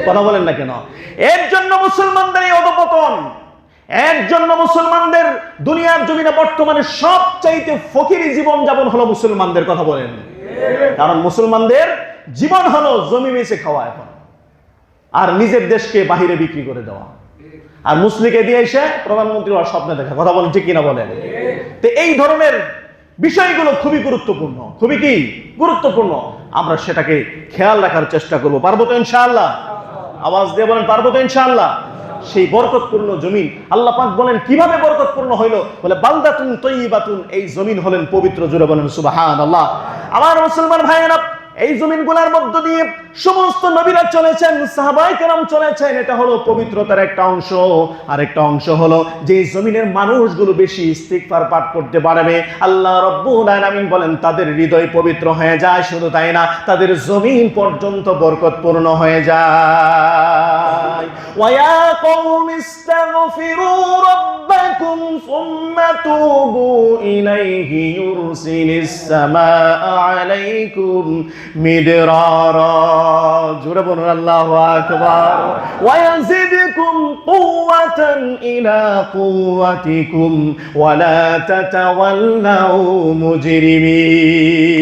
কথা বলেন না কেন? এর জন্য মুসলমানদের এই অধপতন, এর জন্য মুসলমানদের দুনিয়ার জমিনে বর্তমানে সবচাইতে ফকিরি জীবন যাপন হলো মুসলমানদের। কথা বলেন। কারণ মুসলমানদের জীবন হলো জমি বেচে খাওয়া এখন, আর নিজের দেশকে বাহিরে বিক্রি করে দেওয়া, আর মুসলিমকে দিয়ে এসে প্রধানমন্ত্রী হওয়ার স্বপ্নে দেখা। কথা বলেন ঠিক কিনা বলেন? তো এই ধরনের বিষয়গুলো খুবই গুরুত্বপূর্ণ, খুবই কি গুরুত্বপূর্ণ, আমরা সেটাকে খেয়াল রাখার চেষ্টা করব। পারবো তো ইনশাআল্লাহ? আওয়াজ দিয়ে বলেন পারবো তো ইনশাআল্লাহ? সেই বরকতপূর্ণ জমিন আল্লাহ পাক বলেন কিভাবে বরকতপূর্ণ হইলো, বলে বালদাতুন তয়্যিবাতুন, এই জমিন হলেন পবিত্র। জোরে বলেন সুবহানাল্লাহ। আমার মুসলমান ভাইয়েরা, এই জমিনগুলোর মধ্য দিয়ে সমস্ত নবীরা চলেছেন, সাহাবায়ে কেরাম চলেছেন, এটা হলো পবিত্রতার একটা অংশ। আর একটা অংশ হলো যে জমিনের মানুষগুলো বেশি ইস্তিগফার পাঠ করতে পারবে, আল্লাহ রাব্বুল আলামিন বলেন তাদের হৃদয় পবিত্র হয়ে যায়। শুধু তাই না, তাদের জমিন পর্যন্ত বরকতপূর্ণ হয়ে যায়। ওয়া কওমি ইস্তাগফিরু রাব্বাকুম সুম্মা তুবু ইলাইহি ইউরসিলিস সামাআ আলাইকুম মিদরারা। জোরে বলুন আল্লাহু আকবার। ওয়া ইয়াজিদকুম কুওয়াতান ইলা কুওয়াতিকুম ওয়া লা তাতাওয়াল্লাউ মুজরিমিন।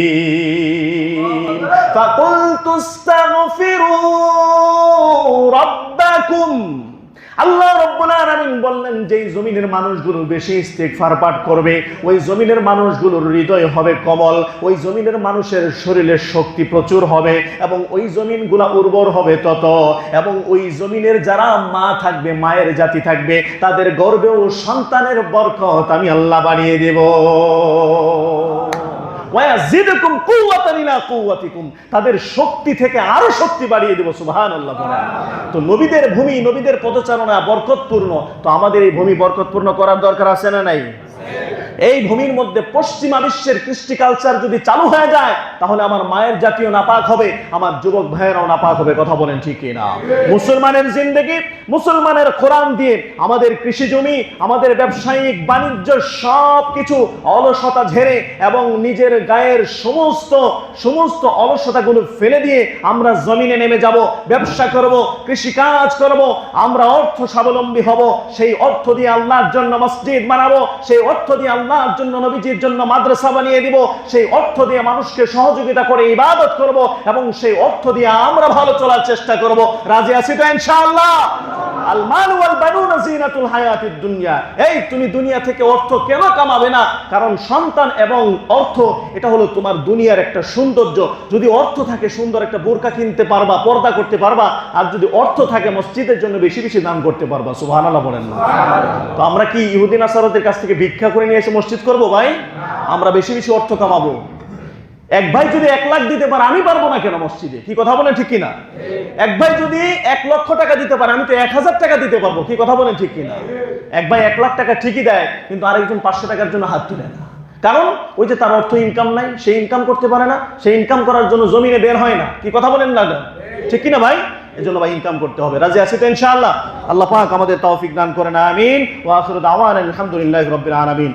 ফাকুলতু ইস্তাগফিরু রাব্বাকুম। আল্লাহ রাব্বুল আলামিন বললেন যেই জমিনের মানুষগুলো বেশি ইস্তিগফার পাঠ করবে, ওই জমিনের মানুষগুলোর হৃদয় হবে কোমল, ওই জমিনের মানুষের শরীরের শক্তি প্রচুর হবে, এবং ওই জমিনগুলা উর্বর হবে তত, এবং ওই জমিনের যারা মা থাকবে, মায়ের জাতি থাকবে, তাদের গর্ভেও সন্তানের বরকত আমি আল্লাহ বাড়িয়ে দেব। ওয়ায়াজিদুকুম কুওয়াতান ইলা কুওয়াতিকুম, তাদের শক্তি থেকে আরো শক্তি বাড়িয়ে দেব। সুবহানাল্লাহ। তো নবীদের ভূমি, নবীদের পদচারণা বরকতপূর্ণ, তো আমাদের এই ভূমি বরকতপূর্ণ করার দরকার আছে না নাই? এই ভূমির মধ্যে পশ্চিমা বিশ্বের কৃষ্টি কালচার যদি চালু হয়ে যায়, তাহলে আমার মায়ের জাতীয় নাপাক হবে, আমার যুবক ভাইয়েরাও নাপাক হবে। কথা বলেন ঠিক কিনা? মুসলমানের জিন্দেগি, মুসলমানের কোরআন দিয়ে আমাদের কৃষি জমি, আমাদের ব্যবসায়িক বাণিজ্য সব কিছু অলসতা ঝেড়ে এবং নিজের গায়ের সমস্ত অলসতাগুলো ফেলে দিয়ে আমরা জমিনে নেমে যাব, ব্যবসা করব, কৃষি কাজ করব, আমরা অর্থ স্বাবলম্বী হব। সেই অর্থ দিয়ে আল্লাহর জন্য মসজিদ বানাবো, সেই অর্থ দিয়ে আল্লাহর জন্য নবীজির জন্য মাদ্রাসা বানিয়ে দিব, সেই অর্থ দিয়ে মানুষকে সহযোগিতা করে ইবাদত করব, এবং সেই অর্থ দিয়ে আমরা ভালো চলার চেষ্টা করব। রাজি আছি তো ইনশাআল্লাহ? আল মাল ওয়াল বানুনা জিনাতুল হায়াতিদ দুনিয়া। এই তুমি দুনিয়া থেকে অর্থ কেন কামাবে না? কারণ সন্তান এবং অর্থ এটা হলো তোমার দুনিয়ার একটা সৌন্দর্য। যদি অর্থ থাকে সুন্দর একটা বোরকা কিনতে পারবা, পর্দা করতে পারবা, আর যদি অর্থ থাকে মসজিদের জন্য বেশি বেশি দান করতে পারবা। সুবহানাল্লাহ বলেন না? তো আমরা কি ইহুদি নাসারাদের কাছ থেকে ভিক্ষা করে নিয়ে এসে মসজিদ করব ভাই? আমরা বেশি বেশি অর্থ কামাবো। এক ভাই যদি 1 লাখ দিতে পারে, আমি পারবো না কেন মসজিদে? কি কথা বলেন ঠিক কিনা? এক ভাই যদি 1 লক্ষ টাকা দিতে পারে, আমি তো 1000 টাকা দিতে পারবো। কি কথা বলেন ঠিক কিনা? এক ভাই 1 লাখ টাকা ঠিকই দেয়, কিন্তু আরেকজন 500 টাকার জন্য হাত তুলে না। কারণ ওই যে তার অর্থ ইনকাম নাই, সে ইনকাম করতে পারে না, সে ইনকাম করার জন্য জমিনে বের হয় না। কি কথা বলেন না ঠিক কিনা ভাই? এজন্য ভাই ইনকাম করতে হবে। রাজি আছি তো ইনশাআল্লাহ? আল্লাহ পাক আমাদের তৌফিক দান করেন, আমিন। ওয়া আখিরু দাওয়ানা আলহামদুলিল্লাহি রাব্বিল আলামিন।